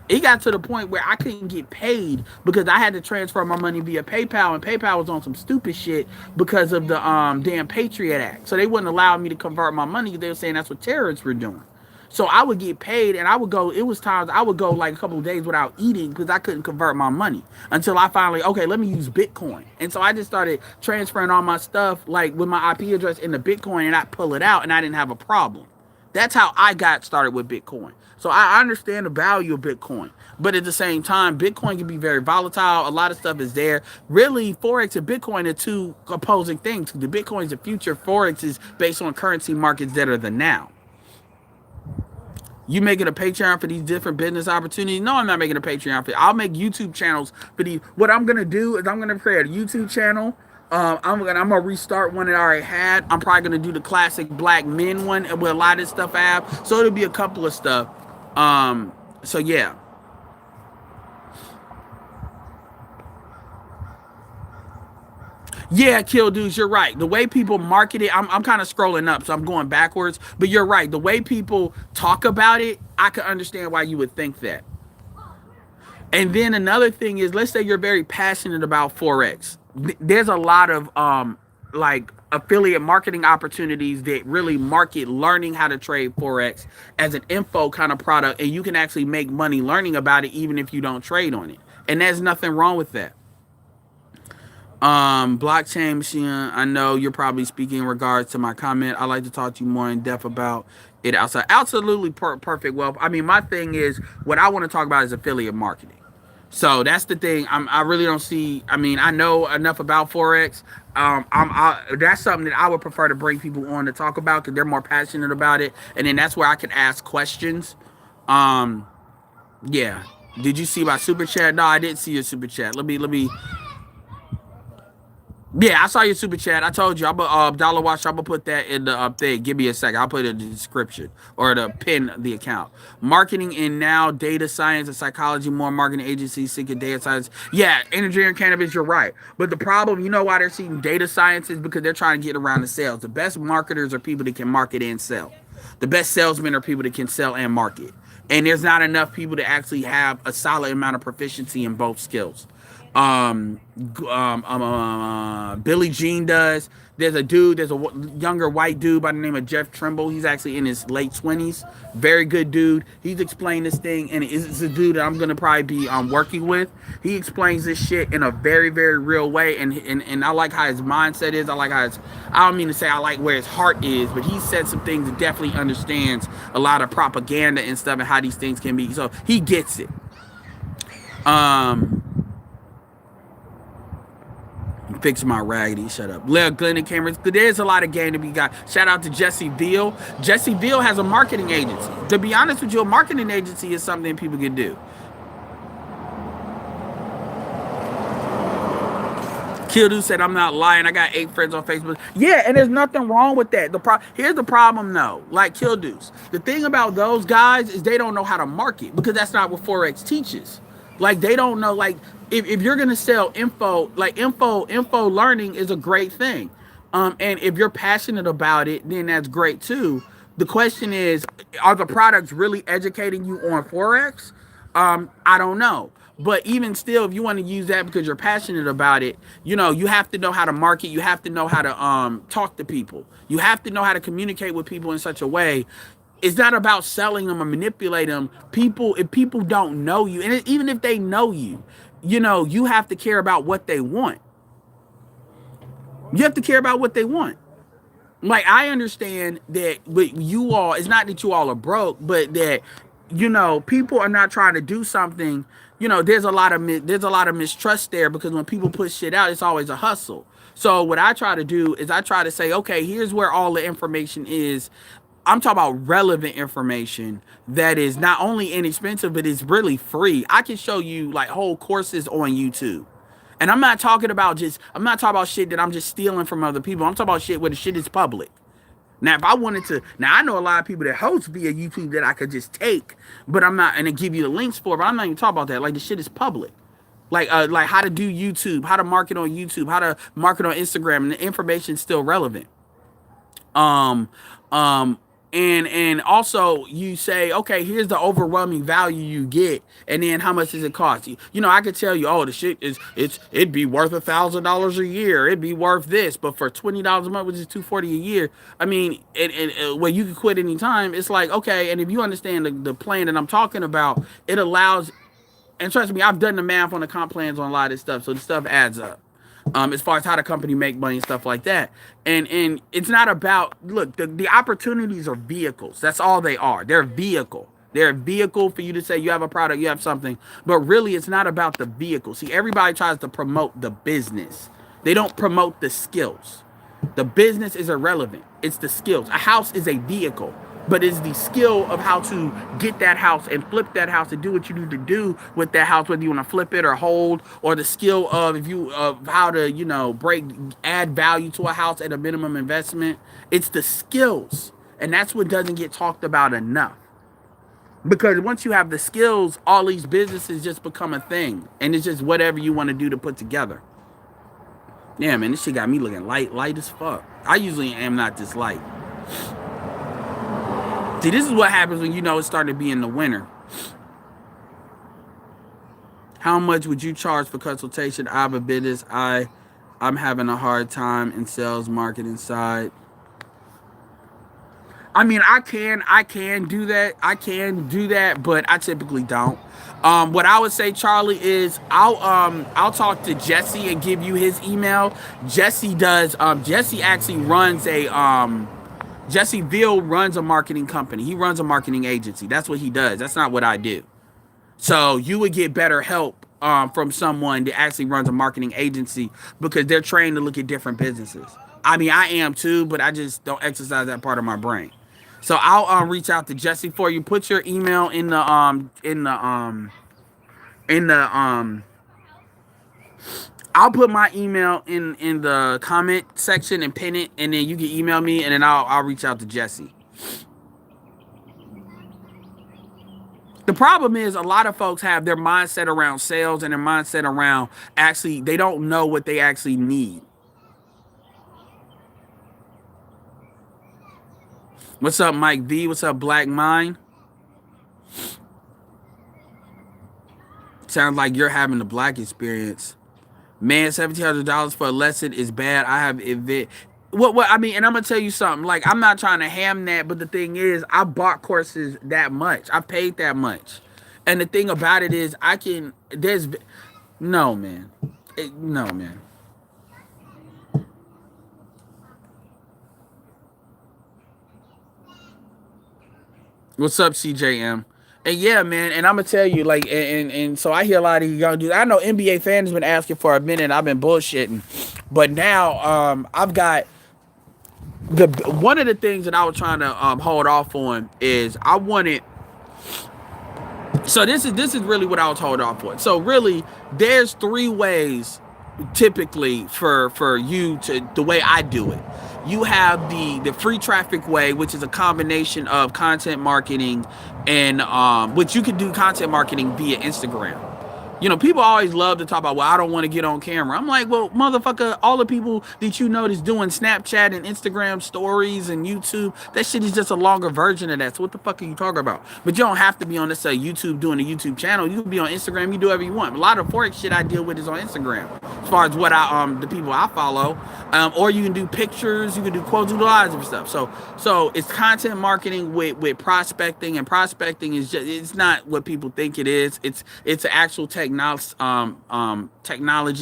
It got to the point where I couldn't get paid because I had to transfer my money via PayPal, and PayPal was on some stupid shit because of the damn Patriot Act. So they wouldn't allow me to convert my money. They were saying that's what terrorists were doing. So I would get paid, and I would go, it was times I would go like a couple of days without eating because I couldn't convert my money until I finally, okay, let me use Bitcoin. And so I just started transferring all my stuff like with my IP address into Bitcoin, and I pull it out, and I didn't have a problem. That's how I got started with Bitcoin. So I understand the value of Bitcoin, but at the same time, Bitcoin can be very volatile. A lot of stuff is there. Really, Forex and Bitcoin are two opposing things. The Bitcoin is the future. Forex is based on currency markets that are the now. You making a Patreon for these different business opportunities? No, I'm not making a Patreon for it. I'll make YouTube channels for these. What I'm gonna do is I'm gonna create a YouTube channel. I'm gonna restart one that I already had. I'm probably gonna do the classic black men one with a lot of this stuff I have. So it'll be a couple of stuff. So yeah. Yeah, Kill Dudes, you're right. The way people market it, I'm kind of scrolling up, so I'm going backwards. But you're right. The way people talk about it, I can understand why you would think that. And then another thing is, let's say you're very passionate about Forex. There's a lot of like affiliate marketing opportunities that really market learning how to trade Forex as an info kind of product, and you can actually make money learning about it even if you don't trade on it. And there's nothing wrong with that. Blockchain machine, I know you're probably speaking in regards to my comment. I'd like to talk to you more in depth about it outside. Absolutely perfect. Well, I mean, my thing is, what I want to talk about is affiliate marketing. So that's the thing. I really don't see. I mean, I know enough about Forex. That's something that I would prefer to bring people on to talk about because they're more passionate about it, and then that's where I can ask questions. Yeah. Did you see my super chat? No, I didn't see your super chat. Let me. Yeah, I saw your super chat. I told you, I'm a Dollar Watch. I'm gonna put that in the thing. Give me a second. I'll put it in the description or the pin the account. Marketing in now, data science and psychology. More marketing agencies seeking data science. Yeah, energy and cannabis. You're right. But the problem, you know why they're seeking data science is because they're trying to get around the sales. The best marketers are people that can market and sell. The best salesmen are people that can sell and market. And there's not enough people to actually have a solid amount of proficiency in both skills. Billy Jean does. There's a younger white dude by the name of Jeff Trimble. He's actually in his late 20s. Very good dude. He's explained this thing, and it's a dude that I'm gonna probably be working with. He explains this shit in a very, very real way, and I like how his mindset is. I like how I don't mean to say I like where his heart is, but he said some things that definitely understands a lot of propaganda and stuff and how these things can be. So he gets it. Fix my raggedy. Shut up. Glenn and Cameron. There's a lot of game to be got. Shout out to Jesse Veal. Jesse Veal has a marketing agency. To be honest with you, a marketing agency is something people can do. Kildu said, I'm not lying. I got 8 friends on Facebook. Yeah, and there's nothing wrong with that. Here's the problem, though. Like Kildu's. The thing about those guys is they don't know how to market because that's not what Forex teaches. Like, they don't know. Like, if you're going to sell info, like info learning is a great thing. And if you're passionate about it, then that's great, too. The question is, are the products really educating you on Forex? I don't know. But even still, if you want to use that because you're passionate about it, you know, you have to know how to market. You have to know how to talk to people. You have to know how to communicate with people in such a way. It's not about selling them or manipulate them. If people don't know you, and even if they know you, you know, you have to care about what they want. You have to care about what they want. Like, I understand that, but you all, it's not that you all are broke, but that, you know, people are not trying to do something. You know, there's a lot of mistrust there because when people put shit out, it's always a hustle. So what I try to do is I try to say, okay, here's where all the information is. I'm talking about relevant information that is not only inexpensive, but it's really free. I can show you like whole courses on YouTube. And I'm not talking about shit that I'm just stealing from other people. I'm talking about shit where the shit is public. Now, if I wanted to, now I know a lot of people that host via YouTube that I could just take, but I'm not, and then give you the links for, but I'm not even talking about that. Like, the shit is public. Like how to do YouTube, how to market on YouTube, how to market on Instagram, and the information is still relevant. Um, um, and also you say, okay, here's the overwhelming value you get, and then how much does it cost you? You know, I could tell you, oh, the shit it'd be worth $1,000 a year, it'd be worth this, but for $20 a month, which is $240 a year, I mean, well, you can quit anytime. It's like, okay, and if you understand the plan that I'm talking about, it allows, and trust me, I've done the math on the comp plans on a lot of this stuff, so the stuff adds up. As far as how the company make money and stuff like that. And it's not about, look, the opportunities are vehicles. That's all they are. They're a vehicle. They're a vehicle for you to say you have a product, you have something. But really, it's not about the vehicle. See, everybody tries to promote the business. They don't promote the skills. The business is irrelevant. It's the skills. A house is a vehicle, but it's the skill of how to get that house and flip that house and do what you need to do with that house, whether you want to flip it or hold, or the skill of how to, you know, add value to a house at a minimum investment. It's the skills, and that's what doesn't get talked about enough. Because once you have the skills, all these businesses just become a thing, and it's just whatever you want to do to put together. Yeah, man, this shit got me looking light as fuck. I usually am not this light. See, this is what happens when you know it's starting to be in the winter. How much would you charge for consultation? I have a business. I'm having a hard time in sales marketing side. I mean, I can do that. I can do that, but I typically don't. What I would say, Charlie, is I'll talk to Jesse and give you his email. Jesse actually runs Jesse Ville runs a marketing company. He runs a marketing agency. That's what he does. That's not what I do. So you would get better help from someone that actually runs a marketing agency because they're trained to look at different businesses. I mean, I am too, but I just don't exercise that part of my brain. So I'll reach out to Jesse for you. Put your email in the I'll put my email in the comment section and pin it, and then you can email me, and then I'll reach out to Jesse. The problem is a lot of folks have their mindset around sales and their mindset around actually they don't know what they actually need. What's up, Mike V? What's up, Black Mind? Sounds like you're having the black experience. Man, $1,700 for a lesson is bad. I have event. What I mean, and I'm gonna tell you something. Like, I'm not trying to ham that, but the thing is, I bought courses that much. I paid that much, and the thing about it is, no, man. No, man. What's up, CJM? And yeah, man, and I'm gonna tell you, like, and so I hear a lot of you young dudes. I know NBA fans been asking for a minute. I've been bullshitting, but now I've got one of the things that I was trying to hold off on is I wanted. So this is really what I was holding off on. So really, there's 3 ways typically for you to the way I do it. You have the free traffic way, which is a combination of content marketing and which you can do content marketing via Instagram. You know, people always love to talk about, well, I don't want to get on camera. I'm like, well, motherfucker, all the people that you know that's doing Snapchat and Instagram stories and YouTube, that shit is just a longer version of that. So what the fuck are you talking about? But you don't have to be on, let's say, YouTube doing a YouTube channel. You can be on Instagram, you do whatever you want. A lot of Forex shit I deal with is on Instagram, as far as what the people I follow. Or you can do pictures, you can do quotes, do a lot of different stuff. So it's content marketing with prospecting, and prospecting is just, it's not what people think it is. It's an actual technology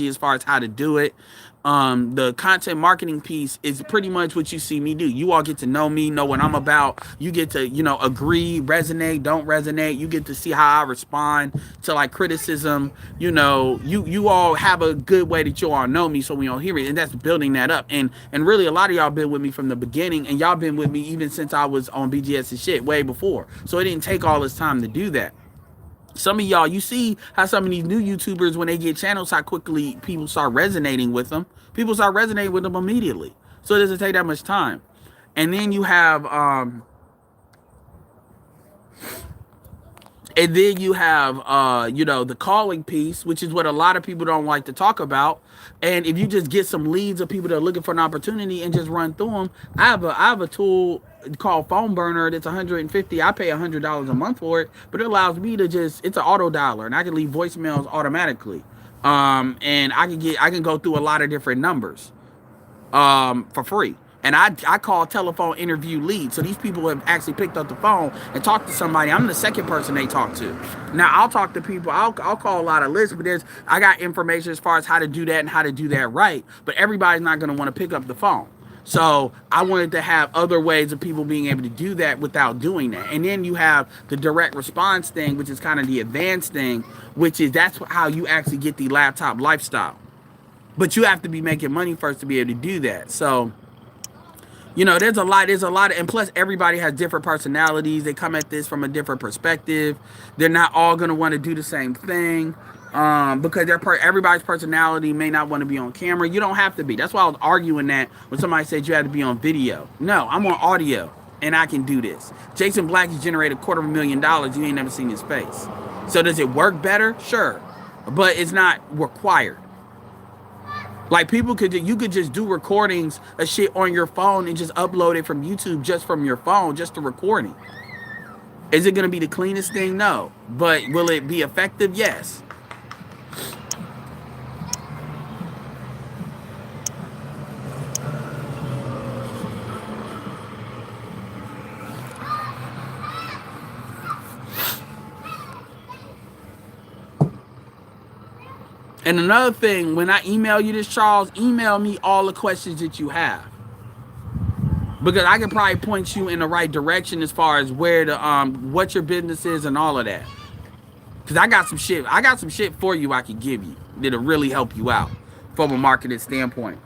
as far as how to do it. The content marketing piece is pretty much what you see me do. You all get to know me, know what I'm about. You get to, agree, resonate, don't resonate. You get to see how I respond to like criticism. You all have a good way that you all know me, so we all hear it, and that's building that up. And really, a lot of y'all been with me from the beginning, and y'all been with me even since I was on BGS and shit way before. So it didn't take all this time to do that. Some of y'all, you see how some of these new YouTubers, when they get channels, how quickly people start resonating with them. People start resonating with them immediately. So it doesn't take that much time. And then you have the calling piece, which is what a lot of people don't like to talk about. And if you just get some leads of people that are looking for an opportunity and just run through them, I have a tool called Phone Burner that's $150. I pay $100 a month for it, but it allows me to it's an auto dialer, and I can leave voicemails automatically. And I can go through a lot of different numbers for free. And I call telephone interview leads. So these people have actually picked up the phone and talked to somebody. I'm the second person they talk to. Now I'll talk to people. I'll call a lot of lists, but I got information as far as how to do that and how to do that right. But everybody's not going to want to pick up the phone. So I wanted to have other ways of people being able to do that without doing that. And then you have the direct response thing, which is kind of the advanced thing, which is that's how you actually get the laptop lifestyle. But you have to be making money first to be able to do that. So there's a lot of, and plus everybody has different personalities. They come at this from a different perspective. They're not all going to want to do the same thing. Because everybody's personality may not want to be on camera. You don't have to be. That's why I was arguing that when somebody said you had to be on video. No, I'm on audio, and I can do this. Jason Black has generated $250,000. You ain't never seen his face. So does it work better? Sure, but it's not required. Like you could just do recordings of shit on your phone and just upload it from YouTube just from your phone, just the recording. Is it going to be the cleanest thing? No. But will it be effective? Yes. And another thing, when I email you this, Charles, email me all the questions that you have. Because I can probably point you in the right direction as far as where to what your business is and all of that. Because I got some shit for you I can give you that'll really help you out from a marketing standpoint.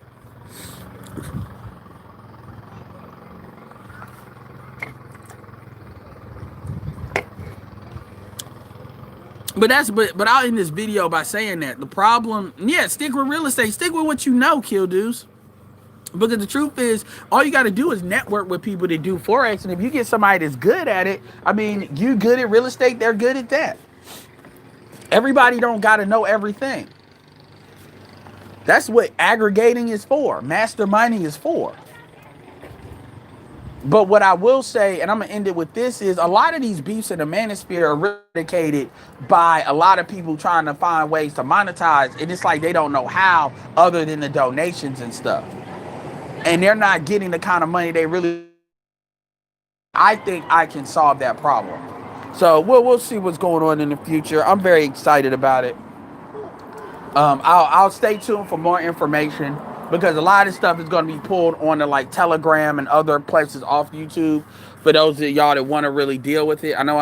But I'll end this video by saying that the problem, stick with real estate. Stick with what you know, kill dudes. Because the truth is, all you got to do is network with people that do Forex. And if you get somebody that's good at it, I mean, you good at real estate, they're good at that. Everybody don't got to know everything. That's what aggregating is for. Masterminding is for. But what I will say, and I'm going to end it with this, is a lot of these beefs in the manosphere are eradicated by a lot of people trying to find ways to monetize. And it's like they don't know how other than the donations and stuff. And they're not getting the kind of money they really. I think I can solve that problem. So we'll see what's going on in the future. I'm very excited about it. I'll stay tuned for more information, because a lot of stuff is going to be pulled on to like Telegram and other places off YouTube for those of y'all that want to really deal with it. I know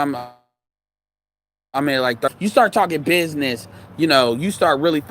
you start talking business, you start really